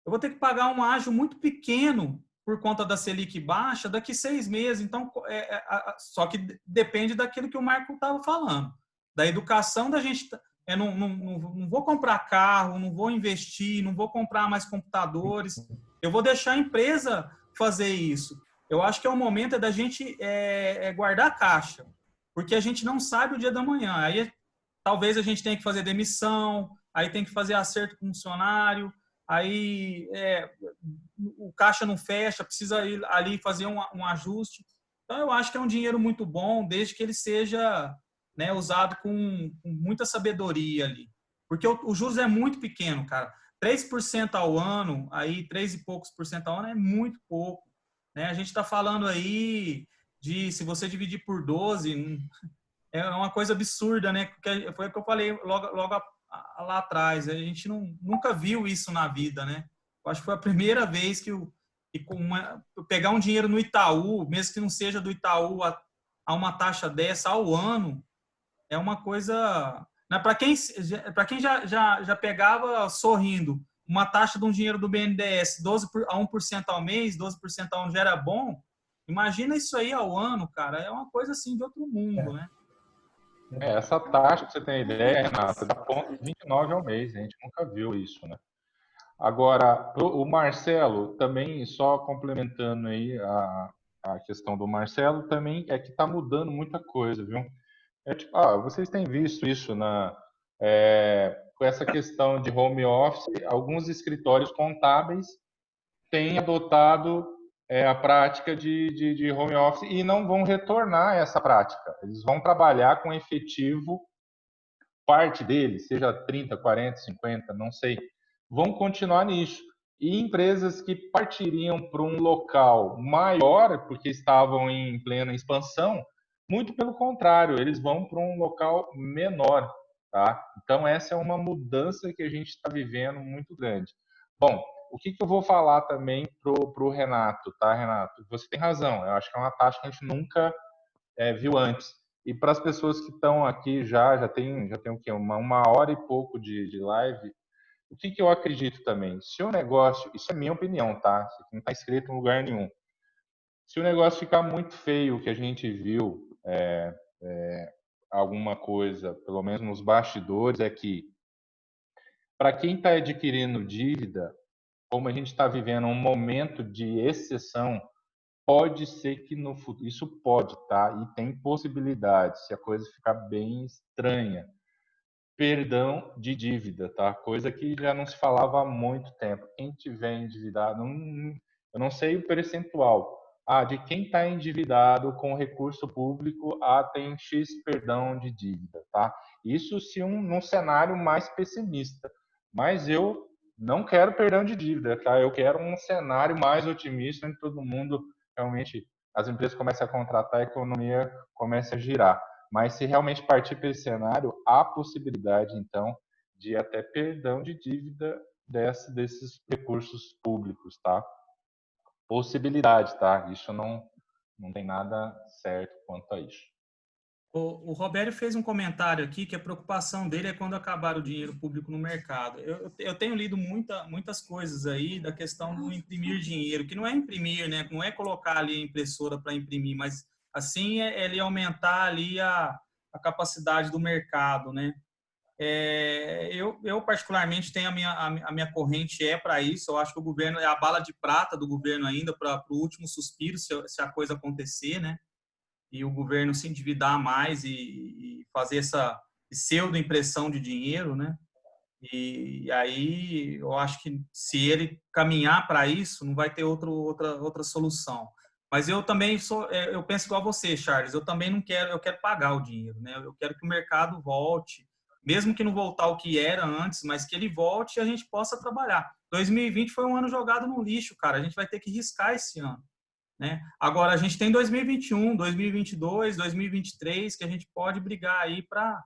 eu vou ter que pagar um ágio muito pequeno por conta da Selic baixa daqui 6 meses. Então, só que depende daquilo que o Marco estava falando, da educação da gente. Não vou comprar carro, não vou investir, não vou comprar mais computadores, eu vou deixar a empresa fazer isso. Eu acho que é o momento da gente guardar a caixa, porque a gente não sabe o dia da manhã. Aí talvez a gente tenha que fazer demissão, aí tem que fazer acerto com o funcionário, aí o caixa não fecha, precisa ir ali fazer um ajuste. Então, eu acho que é um dinheiro muito bom, desde que ele seja, né, usado com muita sabedoria ali. Porque o juros é muito pequeno, cara. 3% ao ano, aí 3 e poucos por cento ao ano é muito pouco, né? A gente está falando aí se você dividir por 12, é uma coisa absurda, né? Porque foi o que eu falei logo lá atrás. A gente nunca viu isso na vida, né? Eu acho que foi a primeira vez que pegar um dinheiro no Itaú, mesmo que não seja do Itaú, a uma taxa dessa ao ano, é uma coisa... Né? Para quem já pegava sorrindo uma taxa de um dinheiro do BNDES 1% ao mês, 12% ao ano já era bom, imagina isso aí ao ano, cara. É uma coisa assim de outro mundo, né? Essa taxa, pra você ter ideia, Renata, dá 0,29 ao mês. A gente nunca viu isso, né? Agora, o Marcelo, também, só complementando aí a questão do Marcelo, também é que está mudando muita coisa, viu? Tipo, vocês têm visto isso com essa questão de home office, alguns escritórios contábeis têm adotado a prática de home office e não vão retornar a essa prática. Eles vão trabalhar com efetivo, parte deles, seja 30, 40, 50, não sei, vão continuar nisso. E empresas que partiriam para um local maior, porque estavam em plena expansão, muito pelo contrário, eles vão para um local menor, tá? Então, essa é uma mudança que a gente está vivendo muito grande. Bom, o que eu vou falar também para o Renato, tá, Renato? Você tem razão, eu acho que é uma taxa que a gente nunca viu antes. E para as pessoas que estão aqui já tem o quê? Uma hora e pouco de live. O que eu acredito também? Se o negócio, isso é minha opinião, tá? Isso aqui não está escrito em lugar nenhum. Se o negócio ficar muito feio, que a gente viu alguma coisa, pelo menos nos bastidores, é que para quem está adquirindo dívida, como a gente está vivendo um momento de exceção, pode ser que no futuro, isso pode, tá? E tem possibilidade, se a coisa ficar bem estranha. perdão de dívida, tá? Coisa que já não se falava há muito tempo. Quem tiver endividado, eu não sei o percentual. De quem está endividado com recurso público, tem X perdão de dívida, tá? Isso se num cenário mais pessimista. Mas eu não quero perdão de dívida, tá? Eu quero um cenário mais otimista, onde todo mundo realmente, as empresas comecem a contratar, a economia comece a girar. Mas se realmente partir para esse cenário, há possibilidade, então, de até perdão de dívida desses recursos públicos, tá? Possibilidade, tá? Isso não tem nada certo quanto a isso. O Robério fez um comentário aqui que a preocupação dele é quando acabar o dinheiro público no mercado. Eu tenho lido muitas coisas aí da questão do imprimir dinheiro, que não é imprimir, né? Não é colocar ali a impressora para imprimir, mas assim é ele aumentar ali a capacidade do mercado, né? Eu particularmente tenho a minha corrente para isso. Eu acho que o governo é a bala de prata do governo ainda para o último suspiro, se a coisa acontecer, né? E o governo se endividar mais e fazer essa pseudo-impressão de dinheiro, né? E aí eu acho que se ele caminhar para isso, não vai ter outra solução. Mas eu também eu penso igual a você, Charles. Eu também não quero, eu quero pagar o dinheiro, né? Eu quero que o mercado volte, mesmo que não voltar ao que era antes, mas que ele volte e a gente possa trabalhar. 2020 foi um ano jogado no lixo, cara. A gente vai ter que riscar esse ano, né? Agora, a gente tem 2021, 2022, 2023, que a gente pode brigar aí para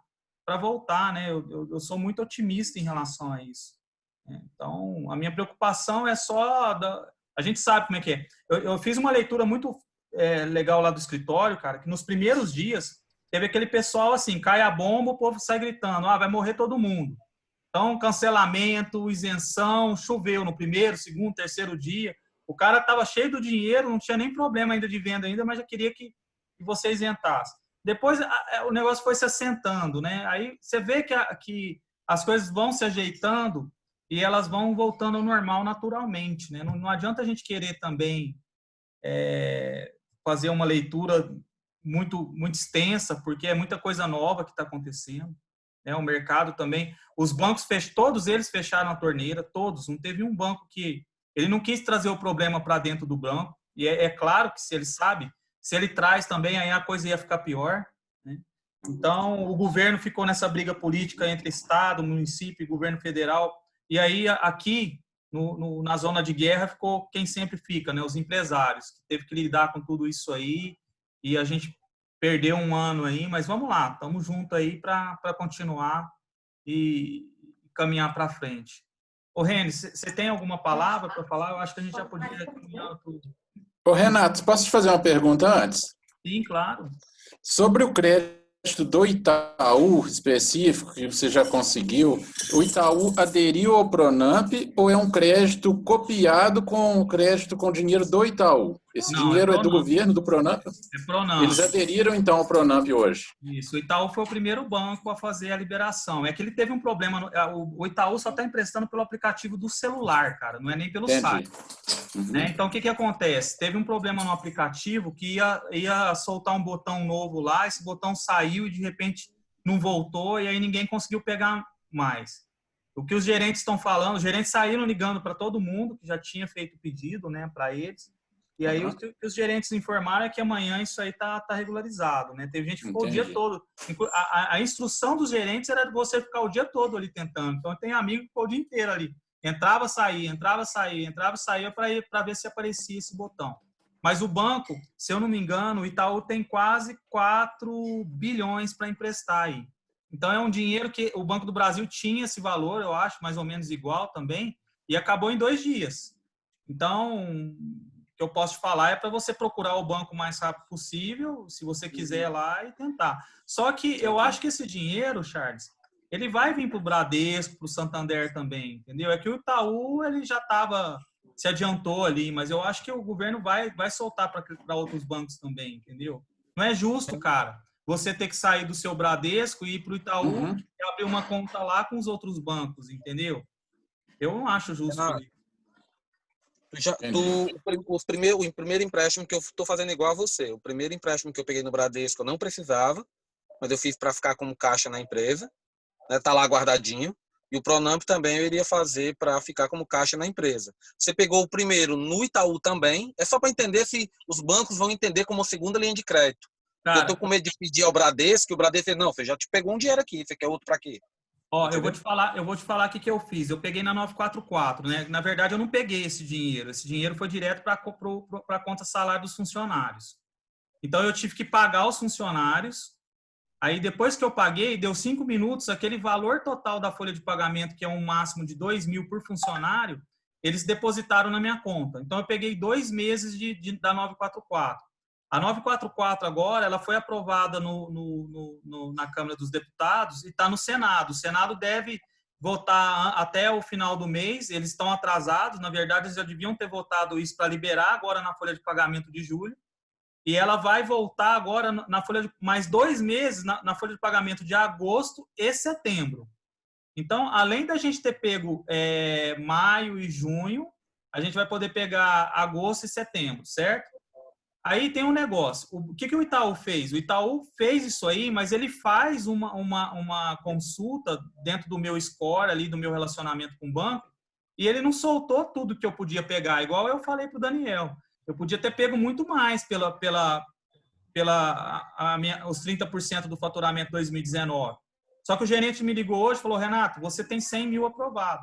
voltar, né? Eu sou muito otimista em relação a isso. Então, a minha preocupação é só... A gente sabe como é que é. Eu fiz uma leitura muito legal lá do escritório, cara, que nos primeiros dias teve aquele pessoal assim, cai a bomba, o povo sai gritando, vai morrer todo mundo. Então, cancelamento, isenção, choveu no primeiro, segundo, terceiro dia. O cara estava cheio do dinheiro, não tinha nem problema ainda de venda ainda, mas já queria que você isentasse. Depois o negócio foi se assentando, né? Aí você vê que as coisas vão se ajeitando e elas vão voltando ao normal naturalmente, né? Não adianta a gente querer também fazer uma leitura muito extensa, porque é muita coisa nova que está acontecendo, né? O mercado também, os bancos todos eles fecharam a torneira, todos. Não teve um banco que ele não quis trazer o problema para dentro do banco, e é claro que se ele sabe, se ele traz também, aí a coisa ia ficar pior, né? Então, o governo ficou nessa briga política entre Estado, município e governo federal, e aí aqui, na zona de guerra, ficou quem sempre fica, né? Os empresários, que teve que lidar com tudo isso aí, e a gente perdeu um ano aí, mas vamos lá, estamos juntos aí para continuar e caminhar para frente. Ô, Reni, você tem alguma palavra para falar? Eu acho que a gente já podia caminhar tudo. Ô, Renato, posso te fazer uma pergunta antes? Sim, claro. Sobre o crédito do Itaú específico, que você já conseguiu, o Itaú aderiu ao Pronamp ou é um crédito copiado com o crédito com dinheiro do Itaú? Esse dinheiro é do governo, do Pronamp? É Pronamp. Eles aderiram, então, ao Pronamp hoje? Isso. O Itaú foi o primeiro banco a fazer a liberação. É que ele teve um problema. O Itaú só está emprestando pelo aplicativo do celular, cara. Não é nem pelo site. Né? Então, o que acontece? Teve um problema no aplicativo que ia soltar um botão novo lá, esse botão saiu e, de repente, não voltou, e aí ninguém conseguiu pegar mais. O que os gerentes estão falando, os gerentes saíram ligando para todo mundo que já tinha feito o pedido, né, para eles, e aí o que os gerentes informaram é que amanhã isso aí tá regularizado, né? Teve gente que ficou o dia todo. A instrução dos gerentes era de você ficar o dia todo ali tentando. Então, tem amigo que ficou o dia inteiro ali. Entrava, saía, entrava, saía, entrava, saía para ver se aparecia esse botão. Mas o banco, se eu não me engano, o Itaú tem quase 4 bilhões para emprestar aí. Então, é um dinheiro que o Banco do Brasil tinha esse valor, eu acho, mais ou menos igual também, e acabou em 2 dias. Então, o que eu posso te falar é para você procurar o banco o mais rápido possível, se você quiser ir lá e tentar. Só que eu acho que esse dinheiro, Charles, ele vai vir para o Bradesco, para o Santander também, entendeu? É que o Itaú, ele já se adiantou ali, mas eu acho que o governo vai soltar para outros bancos também, entendeu? Não é justo, cara, você ter que sair do seu Bradesco e ir para o Itaú e abrir uma conta lá com os outros bancos, entendeu? Eu não acho justo isso. O primeiro empréstimo que eu estou fazendo igual a você. O primeiro empréstimo que eu peguei no Bradesco eu não precisava, mas eu fiz para ficar como caixa na empresa. né, tá lá guardadinho, e o Pronamp também eu iria fazer para ficar como caixa na empresa. Você pegou o primeiro no Itaú também, é só para entender se os bancos vão entender como segunda linha de crédito. Cara, eu tô com medo de pedir ao Bradesco, que o Bradesco diz, não, você já te pegou um dinheiro aqui, você quer outro para quê? ó, eu vou te falar o que eu fiz. Eu peguei na 944, né? Na verdade, eu não peguei esse dinheiro. Esse dinheiro foi direto para a conta salário dos funcionários. Então, eu tive que pagar os funcionários. Aí, depois que eu paguei, deu 5 minutos, aquele valor total da folha de pagamento, que é um máximo de 2.000 por funcionário, eles depositaram na minha conta. Então, eu peguei 2 meses da 944. A 944 agora, ela foi aprovada na Câmara dos Deputados e está no Senado. O Senado deve votar até o final do mês, eles estão atrasados, na verdade, eles já deviam ter votado isso para liberar agora na folha de pagamento de julho, e ela vai voltar agora na folha de mais 2 meses na folha de pagamento de agosto e setembro. Então, além da gente ter pego maio e junho, a gente vai poder pegar agosto e setembro, certo? Aí tem um negócio. O que o Itaú fez? O Itaú fez isso aí, mas ele faz uma consulta dentro do meu score, ali, do meu relacionamento com o banco, e ele não soltou tudo que eu podia pegar, igual eu falei para o Daniel. Eu podia ter pego muito mais os 30% do faturamento 2019. Só que o gerente me ligou hoje e falou, Renato, você tem 100 mil aprovado.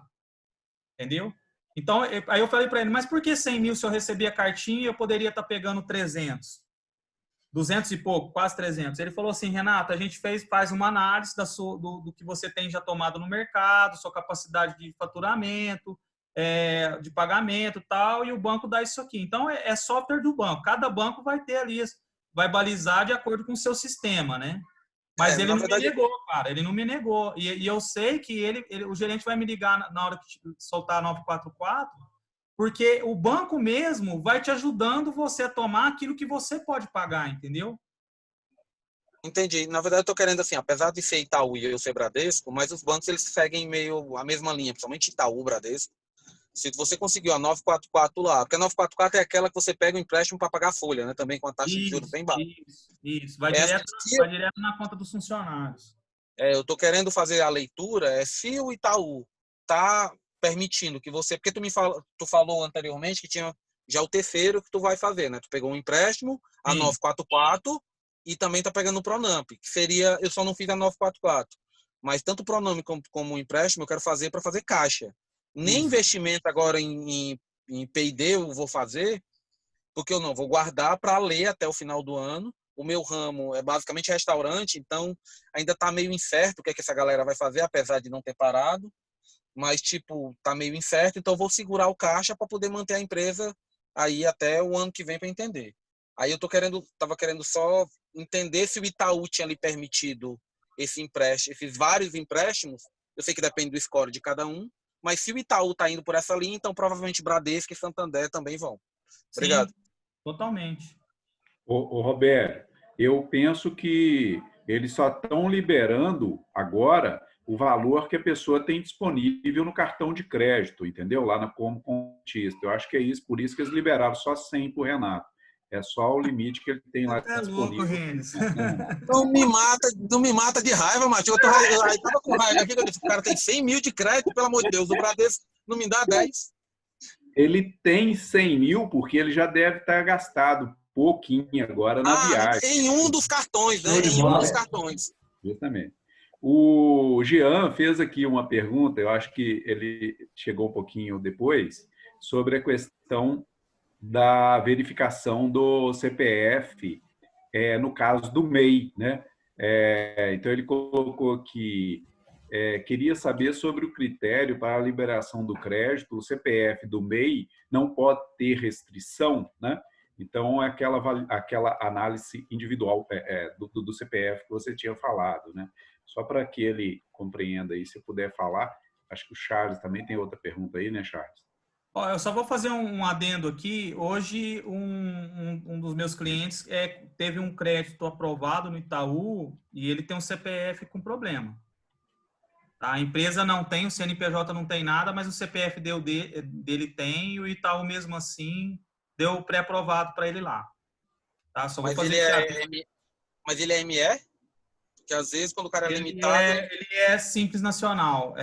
Entendeu? Então, aí eu falei para ele, mas por que 100 mil se eu receber a cartinha e eu poderia estar pegando 300? 200 e pouco, quase 300. Ele falou assim, Renato, a gente faz uma análise do que você tem já tomado no mercado, sua capacidade de faturamento, de pagamento e tal, e o banco dá isso aqui. Então, é software do banco. Cada banco vai ter ali, vai balizar de acordo com o seu sistema, né? Mas ele não me negou, cara. Ele não me negou. E eu sei que o gerente vai me ligar na hora que soltar a 944, porque o banco mesmo vai te ajudando você a tomar aquilo que você pode pagar, entendeu? Entendi. Na verdade, eu tô querendo assim, apesar de ser Itaú e eu ser Bradesco, mas os bancos eles seguem meio a mesma linha, principalmente Itaú, Bradesco. Se você conseguiu a 944 lá, porque a 944 é aquela que você pega o empréstimo para pagar a folha, né? Também com a taxa de juros bem baixa. Isso. Vai direto na conta dos funcionários. Eu tô querendo fazer a leitura, se o Itaú tá permitindo que você, porque tu falou anteriormente que tinha já o terceiro que tu vai fazer, né? Tu pegou um empréstimo, a 944, e também tá pegando o Pronamp, que seria, eu só não fiz a 944, mas tanto o Pronamp como o empréstimo eu quero fazer para fazer caixa. Nem investimento agora em P&D eu vou fazer, porque eu não vou guardar para ler até o final do ano. O meu ramo é basicamente restaurante, então ainda está meio incerto o que é que essa galera vai fazer, apesar de não ter parado. Mas, tipo, tá meio incerto, então eu vou segurar o caixa para poder manter a empresa aí até o ano que vem para entender. Aí eu tava querendo só entender se o Itaú tinha lhe permitido esses vários empréstimos. Eu sei que depende do score de cada um, mas se o Itaú tá indo por essa linha, então provavelmente Bradesco e Santander também vão. Obrigado. Sim, totalmente. Ô, Roberto, eu penso que eles só estão liberando agora o valor que a pessoa tem disponível no cartão de crédito, entendeu? Lá como contista. Eu acho que é isso, por isso que eles liberaram só 100 para o Renato. É só o limite que ele tem lá disponível. Louco, Renes. Não me mata de raiva, Matheus. Eu tava com raiva aqui, o cara tem 100 mil de crédito, pelo amor de Deus. O Bradesco não me dá 10. Ele tem 100 mil porque ele já deve estar gastado pouquinho agora na viagem. Em um dos cartões, né? Em um dos cartões. Justamente. O Jean fez aqui uma pergunta, eu acho que ele chegou um pouquinho depois, sobre a questão da verificação do CPF, no caso do MEI, né? Então, ele colocou que queria saber sobre o critério para a liberação do crédito. O CPF do MEI não pode ter restrição, né? Então, é aquela análise individual do CPF que você tinha falado, né? Só para que ele compreenda aí, se puder falar. Acho que o Charles também tem outra pergunta aí, né, Charles? Eu só vou fazer um adendo aqui. Hoje, um dos meus clientes teve um crédito aprovado no Itaú e ele tem um CPF com problema. A empresa não tem, o CNPJ não tem nada, mas o CPF dele tem e o Itaú, mesmo assim, deu pré-aprovado para ele lá. Tá? Só vou fazer mas ele é ME? Porque às vezes, quando o cara é Ele limitado... ele é Simples Nacional,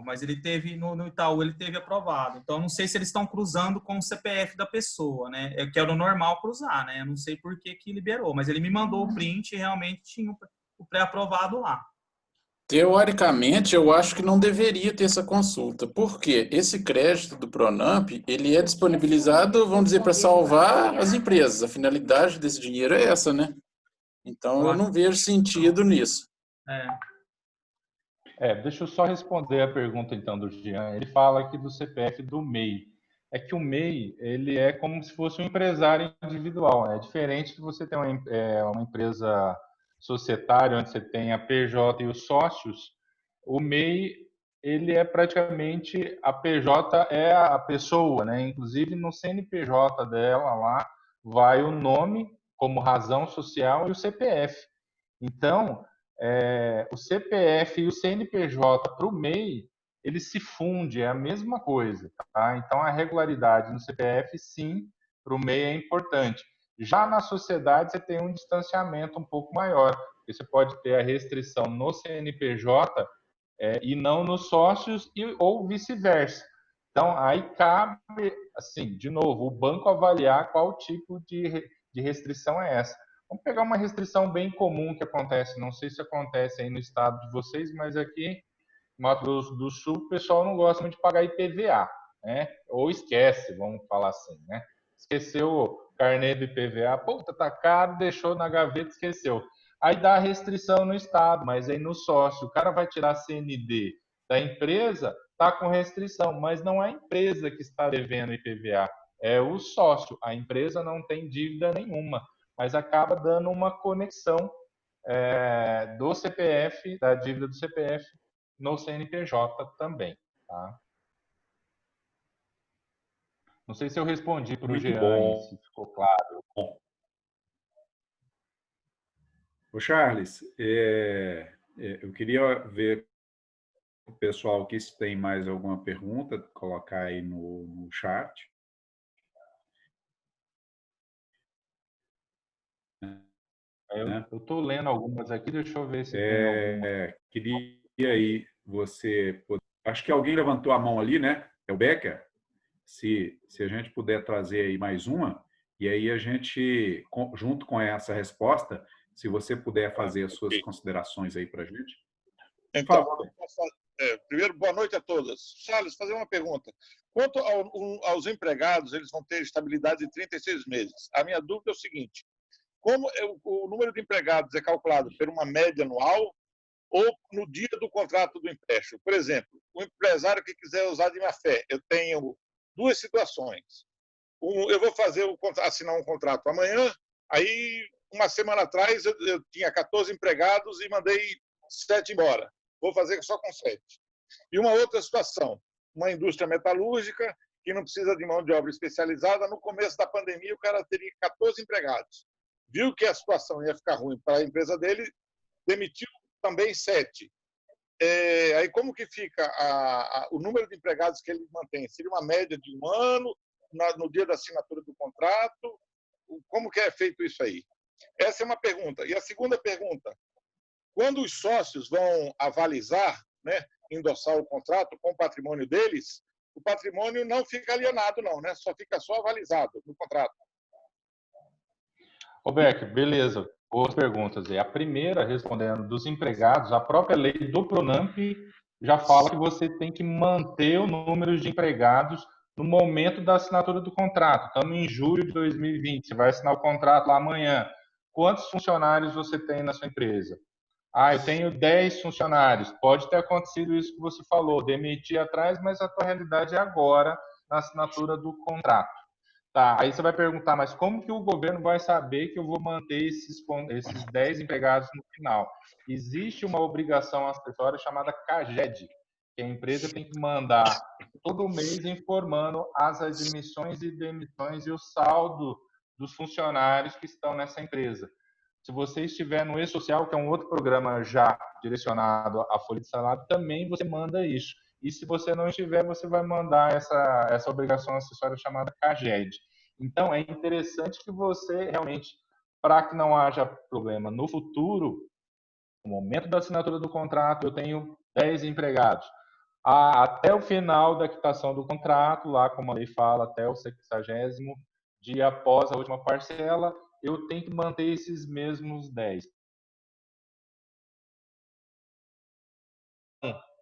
mas ele teve, no Itaú, ele teve aprovado. Então, eu não sei se eles estão cruzando com o CPF da pessoa, né? Que era o normal cruzar, né? Eu não sei por que liberou, mas ele me mandou o print e realmente tinha o pré-aprovado lá. Teoricamente, eu acho que não deveria ter essa consulta. Por quê? Esse crédito do Pronamp, ele é disponibilizado, vamos dizer, para salvar as empresas. A finalidade desse dinheiro é essa, né? Então, eu não vejo sentido nisso. Deixa eu só responder a pergunta, então, do Jean. Ele fala aqui do CPF do MEI. É que o MEI, ele é como se fosse um empresário individual. É diferente de você ter uma empresa societária, onde você tem a PJ e os sócios. O MEI, ele é praticamente, a PJ é a pessoa, né? Inclusive, no CNPJ dela lá, vai o nome como razão social e o CPF. Então, o CPF e o CNPJ para o MEI, ele se funde, é a mesma coisa. Tá? Então, a regularidade no CPF, sim, para o MEI é importante. Já na sociedade, você tem um distanciamento um pouco maior, porque você pode ter a restrição no CNPJ e não nos sócios, ou vice-versa. Então, aí cabe, assim, de novo, o banco avaliar qual tipo de restrição é essa. Vamos pegar uma restrição bem comum que acontece, não sei se acontece aí no estado de vocês, mas aqui no Mato Grosso do Sul o pessoal não gosta muito de pagar IPVA, né? Ou esquece, vamos falar assim, né? Esqueceu o carnê do IPVA, puta, tá caro, deixou na gaveta, esqueceu. Aí dá restrição no estado, mas aí no sócio, o cara vai tirar CND da empresa, tá com restrição, mas não é a empresa que está devendo IPVA, é o sócio. A empresa não tem dívida nenhuma, mas acaba dando uma conexão do CPF, da dívida do CPF, no CNPJ também. Tá? Não sei se eu respondi para o Jean aí, se ficou claro. Ô Charles, eu queria ver o pessoal aqui se tem mais alguma pergunta, colocar aí no chat. Eu estou lendo algumas aqui, deixa eu ver se tem alguma. Queria aí você... Acho que alguém levantou a mão ali, né? É o Becker? Se a gente puder trazer aí mais uma, e aí a gente, junto com essa resposta, se você puder fazer as suas considerações aí para a gente. Então, primeiro, boa noite a todas. Charles, fazer uma pergunta. Quanto aos empregados, eles vão ter estabilidade de 36 meses. A minha dúvida é o seguinte: como o número de empregados é calculado por uma média anual ou no dia do contrato do empréstimo? Por exemplo, o empresário que quiser usar de má-fé, eu tenho duas situações. Eu vou assinar um contrato amanhã, aí uma semana atrás eu tinha 14 empregados e mandei 7 embora. Vou fazer só com 7. E uma outra situação, uma indústria metalúrgica que não precisa de mão de obra especializada. No começo da pandemia, o cara teria 14 empregados. Viu que a situação ia ficar ruim para a empresa dele, demitiu também 7. Aí como que fica o número de empregados que ele mantém? Seria uma média de 1 ano, no dia da assinatura do contrato? Como que é feito isso aí? Essa é uma pergunta. E a segunda pergunta: quando os sócios vão avalizar, né, endossar o contrato com o patrimônio deles, o patrimônio não fica alienado, não, né? Fica só avalizado no contrato. Roberto, beleza. Boas perguntas. A primeira, respondendo dos empregados, a própria lei do Pronamp já fala que você tem que manter o número de empregados no momento da assinatura do contrato. Estamos em julho de 2020, você vai assinar o contrato lá amanhã. Quantos funcionários você tem na sua empresa? Eu tenho 10 funcionários. Pode ter acontecido isso que você falou, demitir atrás, mas a tua realidade é agora, na assinatura do contrato. Tá, aí você vai perguntar, mas como que o governo vai saber que eu vou manter esses 10 empregados no final? Existe uma obrigação acessória chamada CAGED, que a empresa tem que mandar todo mês informando as admissões e demissões e o saldo dos funcionários que estão nessa empresa. Se você estiver no E-Social, que é um outro programa já direcionado à folha de salário, também você manda isso. E se você não estiver, você vai mandar essa obrigação acessória chamada CAGED. Então, é interessante que você realmente, para que não haja problema no futuro, No momento da assinatura do contrato, eu tenho 10 empregados. Até o final da quitação do contrato, lá como a lei fala, até o 60º dia após a última parcela, eu tenho que manter esses mesmos 10.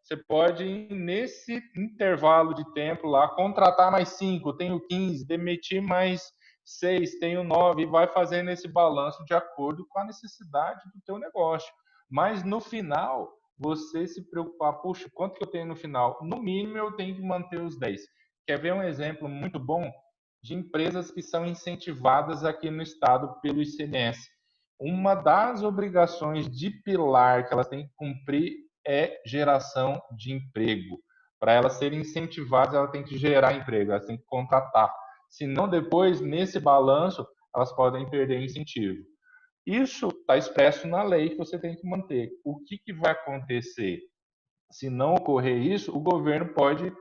Você pode, nesse intervalo de tempo lá, contratar mais 5, tenho 15, demitir mais 6, tenho 9, e vai fazendo esse balanço de acordo com a necessidade do teu negócio. Mas, no final, você se preocupar, puxa, quanto que eu tenho no final? No mínimo, eu tenho que manter os 10. Quer ver um exemplo muito bom de empresas que são incentivadas aqui no estado pelo ICMS? Uma das obrigações de pilar que elas têm que cumprir é geração de emprego. Para elas serem incentivadas, elas têm que gerar emprego, elas têm que contratar. Senão, depois, nesse balanço, elas podem perder incentivo. Isso está expresso na lei que você tem que manter. O que vai acontecer? Se não ocorrer isso, o governo pode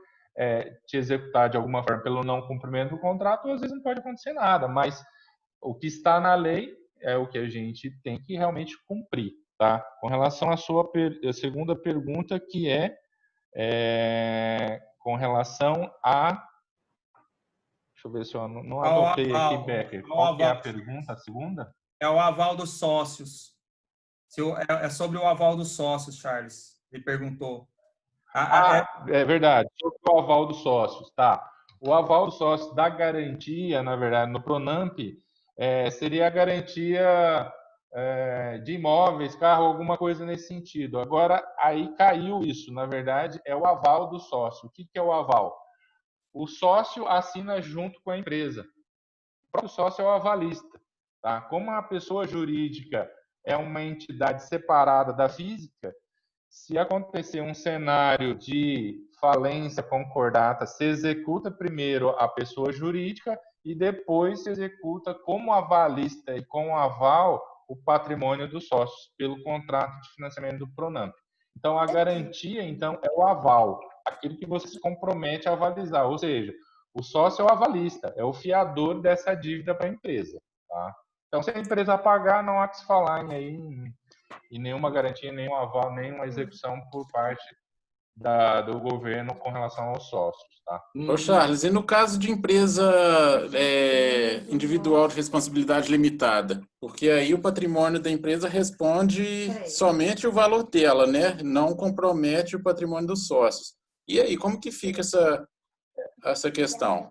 te executar de alguma forma pelo não cumprimento do contrato, ou às vezes não pode acontecer nada, mas o que está na lei é o que a gente tem que realmente cumprir. Tá? Com relação à sua segunda pergunta, que é com relação a... Deixa eu ver se eu não anotei aqui, Becker. Qual que é a pergunta, a segunda? É o aval dos sócios. É sobre o aval dos sócios, Charles. Ele perguntou. É verdade. Sobre o aval dos sócios, tá. O aval dos sócios da garantia, na verdade, no Pronamp, seria a garantia de imóveis, carro, alguma coisa nesse sentido. Agora, aí caiu isso. Na verdade, é o aval do sócio. O que é o aval? O sócio assina junto com a empresa. O próprio sócio é o avalista. Tá? Como a pessoa jurídica é uma entidade separada da física, se acontecer um cenário de falência concordata, se executa primeiro a pessoa jurídica e depois se executa como avalista e com aval o patrimônio dos sócios pelo contrato de financiamento do Pronamp. Então, a garantia, então, é o aval, aquilo que você se compromete a avalizar, ou seja, o sócio é o avalista, é o fiador dessa dívida para a empresa. Tá? Então, se a empresa pagar, não há que se falar em nenhuma garantia, nenhum aval, nenhuma execução por parte do governo com relação aos sócios. Tá? Ô Charles, e no caso de empresa individual de responsabilidade limitada? Porque aí o patrimônio da empresa responde somente o valor dela, né? Não compromete o patrimônio dos sócios. E aí, como que fica essa questão?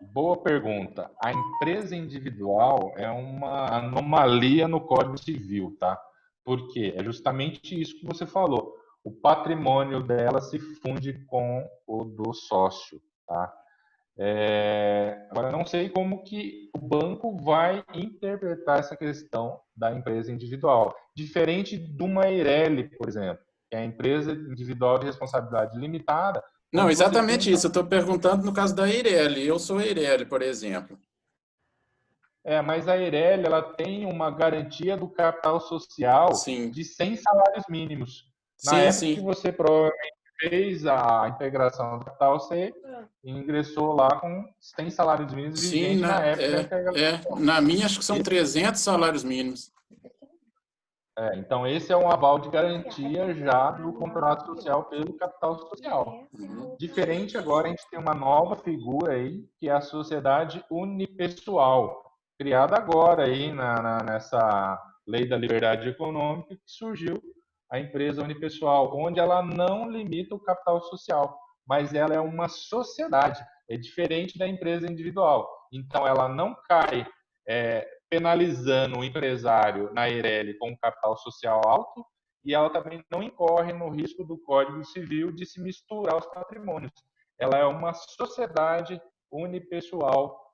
Boa pergunta. A empresa individual é uma anomalia no Código Civil, tá? Por quê? É justamente isso que você falou. O patrimônio dela se funde com o do sócio, tá? Agora, não sei como que o banco vai interpretar essa questão da empresa individual. Diferente de uma Eireli, por exemplo, que é a empresa individual de responsabilidade limitada. Não, exatamente isso. Eu estou perguntando no caso da Eireli. Eu sou Eireli, por exemplo. Mas a Eireli, ela tem uma garantia do capital social de 100 salários mínimos. Na época que você provavelmente fez a integração do capital, você ingressou lá com 100 salários mínimos vigentes na época da integração. Na minha, acho que são 300 salários mínimos. Então, esse é um aval de garantia já do contrato social pelo capital social. Diferente agora, a gente tem uma nova figura aí, que é a sociedade unipessoal, criada agora aí nessa lei da liberdade econômica, que surgiu a empresa unipessoal, onde ela não limita o capital social, mas ela é uma sociedade, é diferente da empresa individual. Então, ela não cai penalizando o empresário na Eireli com um capital social alto, e ela também não incorre no risco do Código Civil de se misturar os patrimônios. Ela é uma sociedade unipessoal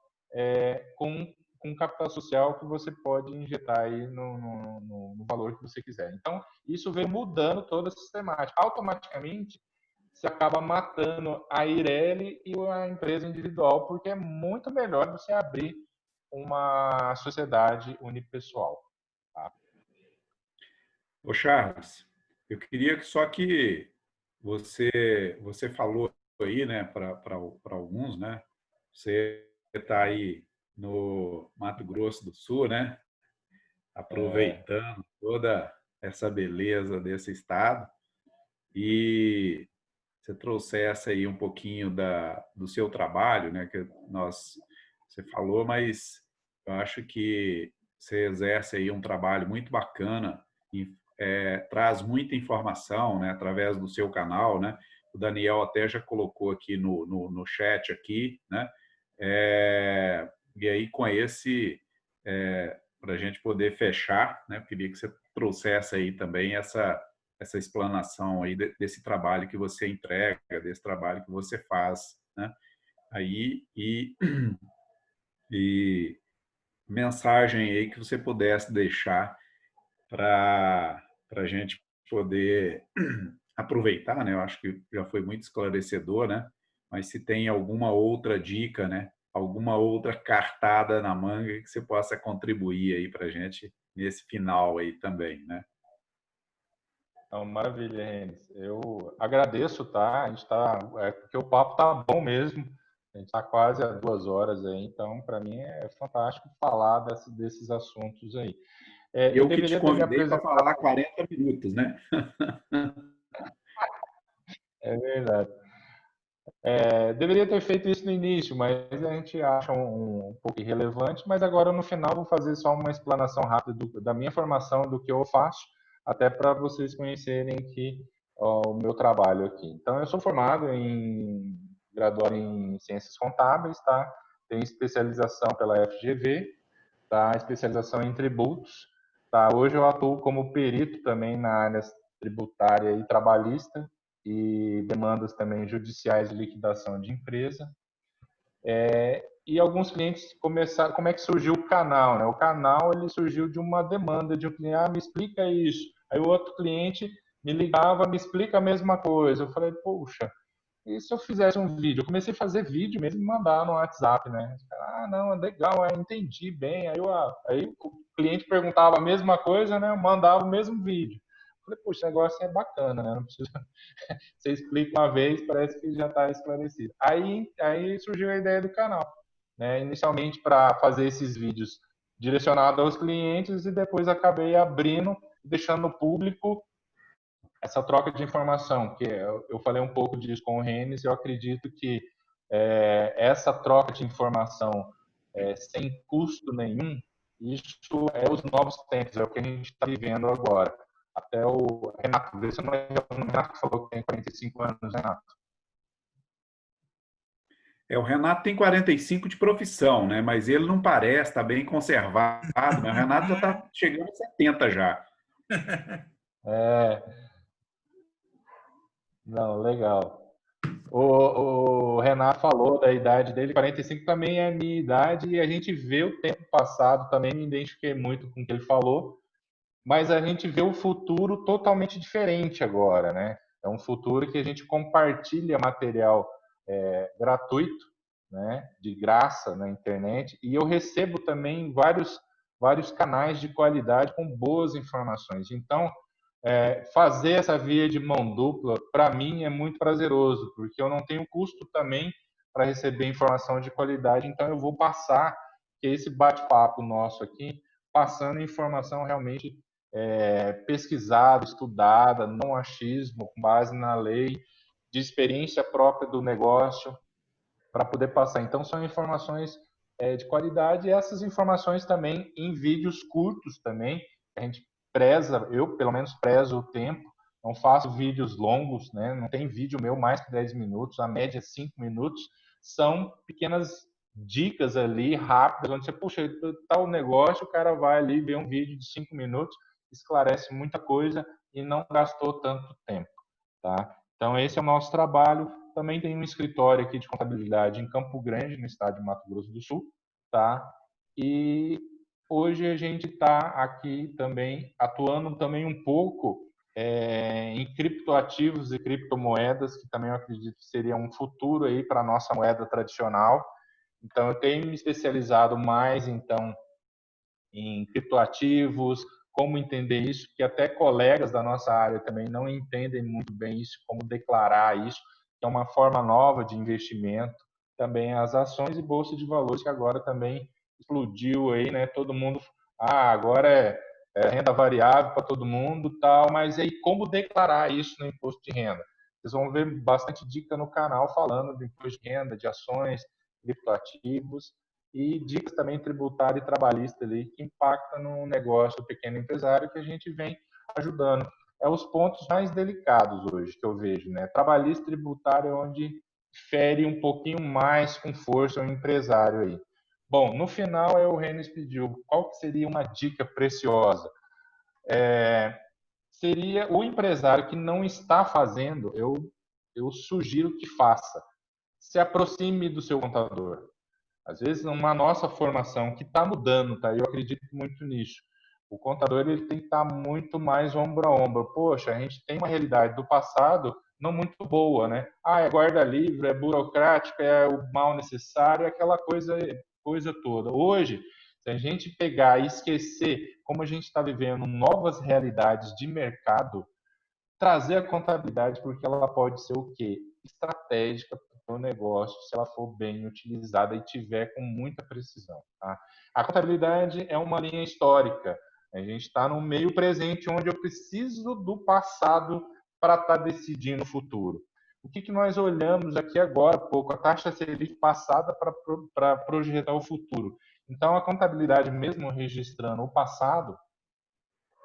com capital social que você pode injetar aí no valor que você quiser. Então, isso vem mudando toda a sistemática. Automaticamente, você acaba matando a Eireli e a empresa individual, porque é muito melhor você abrir uma sociedade unipessoal. Tá? Ô Charles, eu queria que você falou aí, né, para alguns, né? Você está aí no Mato Grosso do Sul, né? Aproveitando toda essa beleza desse estado e você trouxesse aí um pouquinho do seu trabalho, né, que você falou, mas eu acho que você exerce aí um trabalho muito bacana e traz muita informação, né, através do seu canal, né? O Daniel até já colocou aqui no chat aqui, né? E aí com esse para a gente poder fechar, né? Eu queria que você trouxesse aí também essa explanação aí desse trabalho que você entrega, desse trabalho que você faz, né? Aí e mensagem aí que você pudesse deixar para a gente poder aproveitar, né? Eu acho que já foi muito esclarecedor, né? Mas se tem alguma outra dica, né? Alguma outra cartada na manga que você possa contribuir aí para a gente nesse final aí também, né? Então, maravilha, Renes. Eu agradeço, tá? A gente tá, porque o papo tá bom mesmo. A gente está quase a 2 horas aí, então para mim é fantástico falar desses assuntos aí. Eu que te convidei para falar 40 minutos, né? É verdade. Deveria ter feito isso no início, mas a gente acha um pouco irrelevante. Mas agora no final vou fazer só uma explanação rápida da minha formação, do que eu faço, até para vocês conhecerem o meu trabalho aqui. Então, eu sou graduado em Ciências Contábeis, tá? Tenho especialização pela FGV, tá? Especialização em tributos, tá? Hoje eu atuo como perito também na área tributária e trabalhista e demandas também judiciais de liquidação de empresa. E alguns clientes começaram, como é que surgiu o canal, né? O canal ele surgiu de uma demanda de um cliente, me explica isso. Aí o outro cliente me ligava, me explica a mesma coisa. Eu falei, poxa, e se eu fizesse um vídeo? Eu comecei a fazer vídeo mesmo e mandar no WhatsApp, né? Não, é legal, entendi bem. Aí o cliente perguntava a mesma coisa, né? Eu mandava o mesmo vídeo. Eu falei, poxa, esse negócio é bacana, né? Não precisa... Você explica uma vez, parece que já está esclarecido. Aí surgiu a ideia do canal, né? Inicialmente para fazer esses vídeos direcionados aos clientes e depois acabei abrindo, deixando público essa troca de informação, que eu falei um pouco disso com o Renes, eu acredito que essa troca de informação sem custo nenhum, isso é os novos tempos, é o que a gente está vivendo agora. Até o Renato, vê se não é o Renato que falou que tem 45 anos, Renato. O Renato tem 45 de profissão, né? Mas ele não parece, está bem conservado. Mas o Renato já está chegando a 70 já. Não, legal. O Renato falou da idade dele, 45 também é a minha idade, e a gente vê o tempo passado, também me identifiquei muito com o que ele falou, mas a gente vê o futuro totalmente diferente agora, né? É um futuro que a gente compartilha material gratuito, né? De graça na internet, e eu recebo também vários canais de qualidade com boas informações. Então, fazer essa via de mão dupla, para mim, é muito prazeroso, porque eu não tenho custo também para receber informação de qualidade, então eu vou passar, que é esse bate-papo nosso aqui, passando informação realmente pesquisada, estudada, não achismo, com base na lei, de experiência própria do negócio, para poder passar. Então, são informações de qualidade, e essas informações também em vídeos curtos também, a gente preza, eu pelo menos prezo o tempo, não faço vídeos longos, né? Não tem vídeo meu mais que 10 minutos, a média é 5 minutos, são pequenas dicas ali, rápidas, onde você, puxa, tal negócio, o cara vai ali ver um vídeo de 5 minutos, esclarece muita coisa e não gastou tanto tempo, tá? Então, esse é o nosso trabalho. Também tem um escritório aqui de contabilidade em Campo Grande, no estado de Mato Grosso do Sul, tá? E hoje a gente está aqui também atuando também um pouco em criptoativos e criptomoedas, que também eu acredito que seria um futuro aí para a nossa moeda tradicional. Então, eu tenho me especializado mais, então, em criptoativos, como entender isso, que até colegas da nossa área também não entendem muito bem isso, como declarar isso, que é uma forma nova de investimento. Também as ações e bolsa de valores, que agora também explodiu aí, né? Todo mundo, agora renda variável para todo mundo, tal, mas aí como declarar isso no imposto de renda? Vocês vão ver bastante dica no canal falando de imposto de renda, de ações, criptoativos e dicas também tributária e trabalhista ali que impacta no negócio do pequeno empresário que a gente vem ajudando. É os pontos mais delicados hoje que eu vejo, né? Trabalhista e tributário é onde fere um pouquinho mais com força o empresário aí. Bom, no final, o Renes pediu qual que seria uma dica preciosa. Seria o empresário que não está fazendo, eu sugiro que faça. Se aproxime do seu contador. Às vezes, uma nossa formação que está mudando, tá? Eu acredito muito nisso. O contador ele tem que estar muito mais ombro a ombro. Poxa, a gente tem uma realidade do passado não muito boa, né? É guarda livre, é burocrática, é o mal necessário, é aquela coisa toda. Hoje, se a gente pegar e esquecer como a gente está vivendo novas realidades de mercado, trazer a contabilidade, porque ela pode ser o quê? Estratégica para o negócio, se ela for bem utilizada e tiver com muita precisão. Tá? A contabilidade é uma linha histórica. A gente está no meio presente, onde eu preciso do passado para estar decidindo o futuro. O que nós olhamos aqui agora, pouco, a taxa Selic passada para projetar o futuro. Então, a contabilidade, mesmo registrando o passado,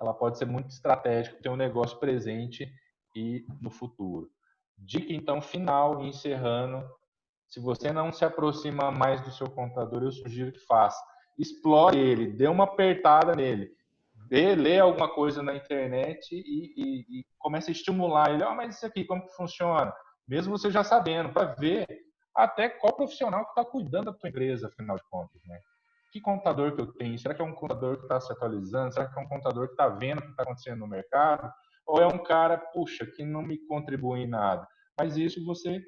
ela pode ser muito estratégica, ter um negócio presente e no futuro. Dica, então, final, encerrando. Se você não se aproxima mais do seu contador, eu sugiro que faça. Explore ele, dê uma apertada nele. Lê alguma coisa na internet e comece a estimular ele. Mas isso aqui, como que funciona? Mesmo você já sabendo, para ver até qual profissional que está cuidando da tua empresa, afinal de contas, né? Que contador que eu tenho? Será que é um contador que está se atualizando? Será que é um contador que está vendo o que está acontecendo no mercado? Ou é um cara, puxa, que não me contribui em nada? Mas isso você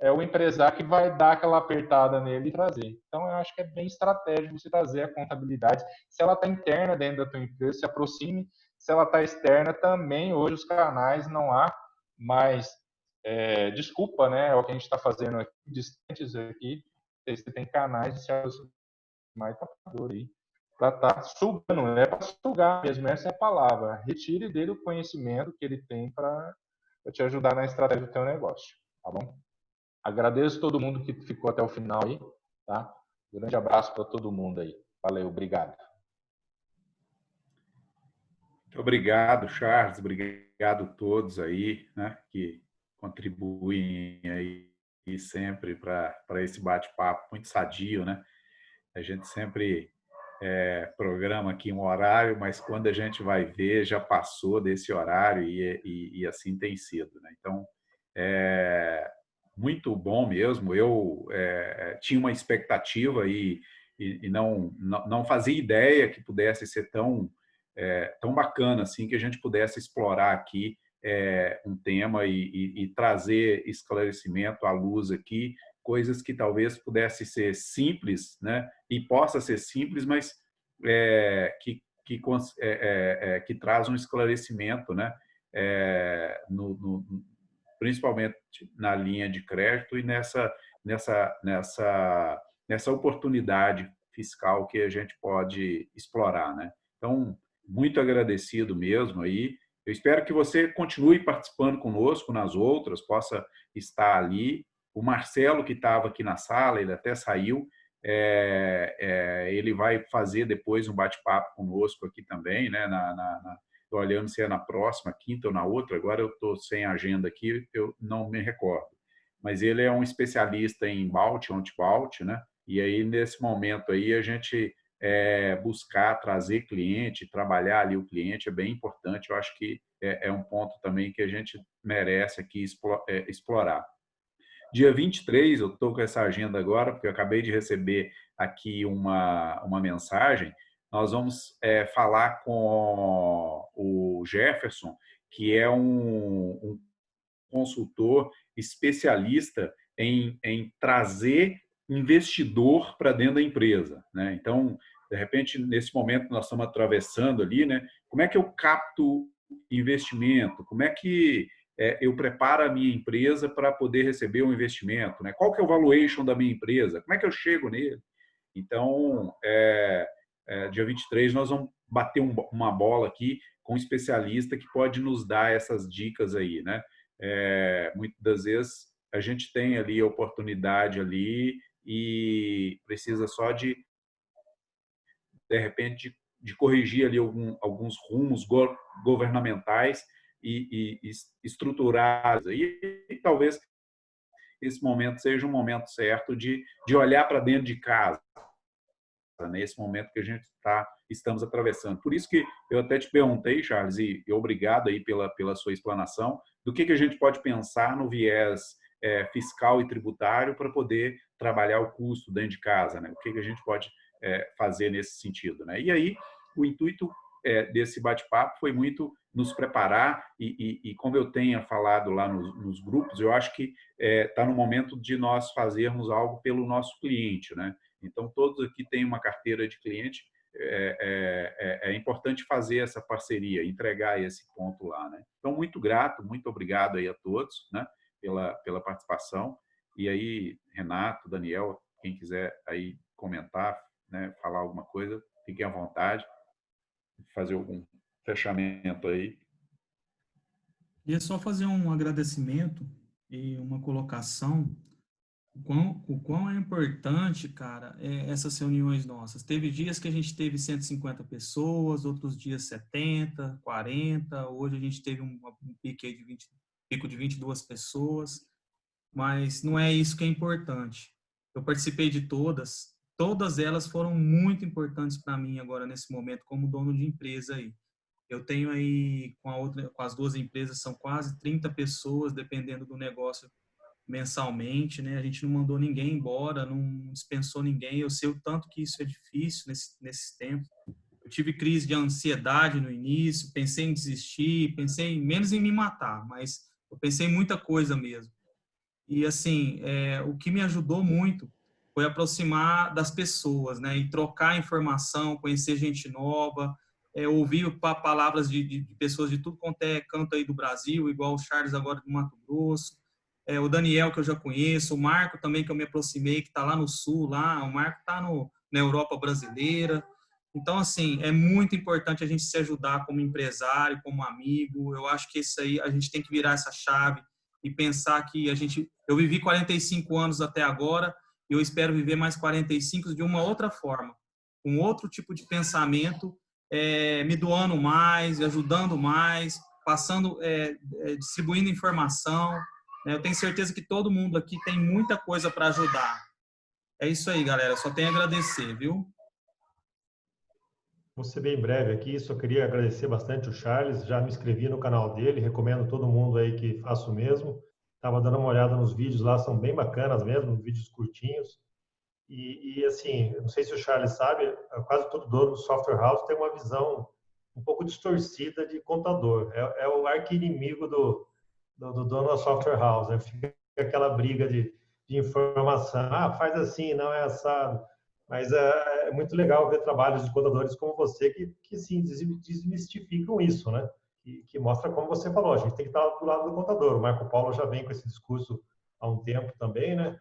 é o empresário que vai dar aquela apertada nele e trazer. Então, eu acho que é bem estratégico você trazer a contabilidade. Se ela está interna dentro da tua empresa, se aproxime. Se ela está externa, também, hoje os canais não há mais desculpa, né? É o que a gente está fazendo aqui, distantes aqui. Você tem canais de se aproximar mais contador aí, para estar sugando, não é para sugar mesmo, essa é a palavra. Retire dele o conhecimento que ele tem para te ajudar na estratégia do teu negócio, tá bom? Agradeço todo mundo que ficou até o final aí, tá? Grande abraço para todo mundo aí. Valeu, obrigado. Muito obrigado, Charles. Obrigado a todos aí, né, que contribuem aí sempre para esse bate-papo muito sadio, né? A gente sempre programa aqui um horário, mas quando a gente vai ver, já passou desse horário e assim tem sido, né? Então, muito bom mesmo. Eu tinha uma expectativa e não fazia ideia que pudesse ser tão bacana assim, que a gente pudesse explorar aqui um tema e trazer esclarecimento à luz aqui, coisas que talvez pudesse ser simples, né? E possa ser simples, mas que traz um esclarecimento, né? Principalmente na linha de crédito e nessa oportunidade fiscal que a gente pode explorar, né? Então, muito agradecido mesmo aí. Eu espero que você continue participando conosco nas outras, possa estar ali. O Marcelo, que estava aqui na sala, ele até saiu, ele vai fazer depois um bate-papo conosco aqui também, né? Estou olhando se é na próxima, quinta ou na outra, agora eu estou sem agenda aqui, eu não me recordo. Mas ele é um especialista em Balt, anti-Balt, né? E aí, nesse momento aí, a gente buscar trazer cliente, trabalhar ali o cliente é bem importante. Eu acho que é um ponto também que a gente merece aqui explorar. Dia 23, eu estou com essa agenda agora, porque eu acabei de receber aqui uma mensagem. Nós vamos falar com o Jefferson, que é um consultor especialista em trazer investidor para dentro da empresa, né? Então, de repente, nesse momento nós estamos atravessando ali, né? Como é que eu capto investimento? Como é que eu preparo a minha empresa para poder receber um investimento, né? Qual que é o valuation da minha empresa? Como é que eu chego nele? Então, dia 23, nós vamos bater uma bola aqui com um especialista que pode nos dar essas dicas aí, né? Muitas das vezes a gente tem ali a oportunidade ali e precisa só de repente, de corrigir ali alguns rumos governamentais e estruturar. E talvez esse momento seja um momento certo de olhar para dentro de casa, nesse momento que a gente estamos atravessando. Por isso que eu até te perguntei, Charles, e obrigado aí pela sua explanação, do que a gente pode pensar no viés fiscal e tributário para poder trabalhar o custo dentro de casa, né? O que a gente pode fazer nesse sentido, né? E aí, o intuito desse bate-papo foi muito nos preparar e como eu tenha falado lá nos grupos, eu acho que está no momento de nós fazermos algo pelo nosso cliente, né? Então, todos aqui têm uma carteira de cliente, é importante fazer essa parceria, entregar esse ponto lá, né? Então, muito grato, muito obrigado aí a todos, né, pela participação. E aí, Renato, Daniel, quem quiser aí comentar, né, falar alguma coisa, fiquem à vontade, fazer algum fechamento aí. Queria só fazer um agradecimento e uma colocação. O quão é importante, cara, essas reuniões nossas. Teve dias que a gente teve 150 pessoas, outros dias 70, 40, hoje a gente teve um pico de 22 pessoas, mas não é isso que é importante. Eu participei de todas elas foram muito importantes para mim agora nesse momento como dono de empresa aí. Eu tenho aí com as duas empresas são quase 30 pessoas, dependendo do negócio, mensalmente, né? A gente não mandou ninguém embora, não dispensou ninguém. Eu sei o tanto que isso é difícil nesse tempo. Eu tive crise de ansiedade no início, pensei em desistir, pensei menos em me matar, mas eu pensei em muita coisa mesmo. E assim, o que me ajudou muito foi aproximar das pessoas, né? E trocar informação, conhecer gente nova, ouvir palavras de pessoas de tudo quanto é canto aí do Brasil, igual o Charles agora do Mato Grosso, o Daniel, que eu já conheço, o Marco também, que eu me aproximei, que está lá no Sul, lá, o Marco está na Europa brasileira. Então, assim, é muito importante a gente se ajudar como empresário, como amigo. Eu acho que isso aí, a gente tem que virar essa chave e pensar que eu vivi 45 anos até agora e eu espero viver mais 45 de uma outra forma, com outro tipo de pensamento, me doando mais, ajudando mais, passando, distribuindo informação. Eu tenho certeza que todo mundo aqui tem muita coisa para ajudar. É isso aí, galera. Só tenho a agradecer, viu? Vou ser bem breve aqui. Só queria agradecer bastante o Charles. Já me inscrevi no canal dele. Recomendo todo mundo aí que faça o mesmo. Estava dando uma olhada nos vídeos lá. São bem bacanas mesmo, vídeos curtinhos. E assim, não sei se o Charles sabe, quase todo dono do software house tem uma visão um pouco distorcida de contador. É o arqui-inimigo do dono da software house, né? Fica aquela briga de informação, faz assim, não é assado. Mas é muito legal ver trabalhos de contadores como você que sim, desmistificam isso, né? Que mostra, como você falou, a gente tem que estar do lado do contador. O Marco Paulo já vem com esse discurso há um tempo também, né?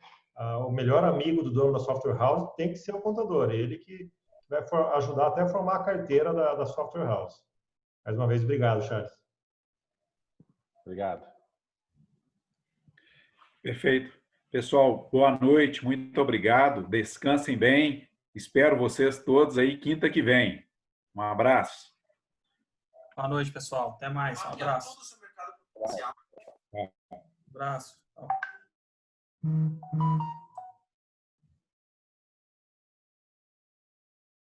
O melhor amigo do dono da software house tem que ser o contador, ele que vai ajudar até a formar a carteira da software house. Mais uma vez, obrigado, Charles. Obrigado. Perfeito. Pessoal, boa noite, muito obrigado. Descansem bem. Espero vocês todos aí quinta que vem. Um abraço. Boa noite, pessoal. Até mais. Um abraço. Um abraço.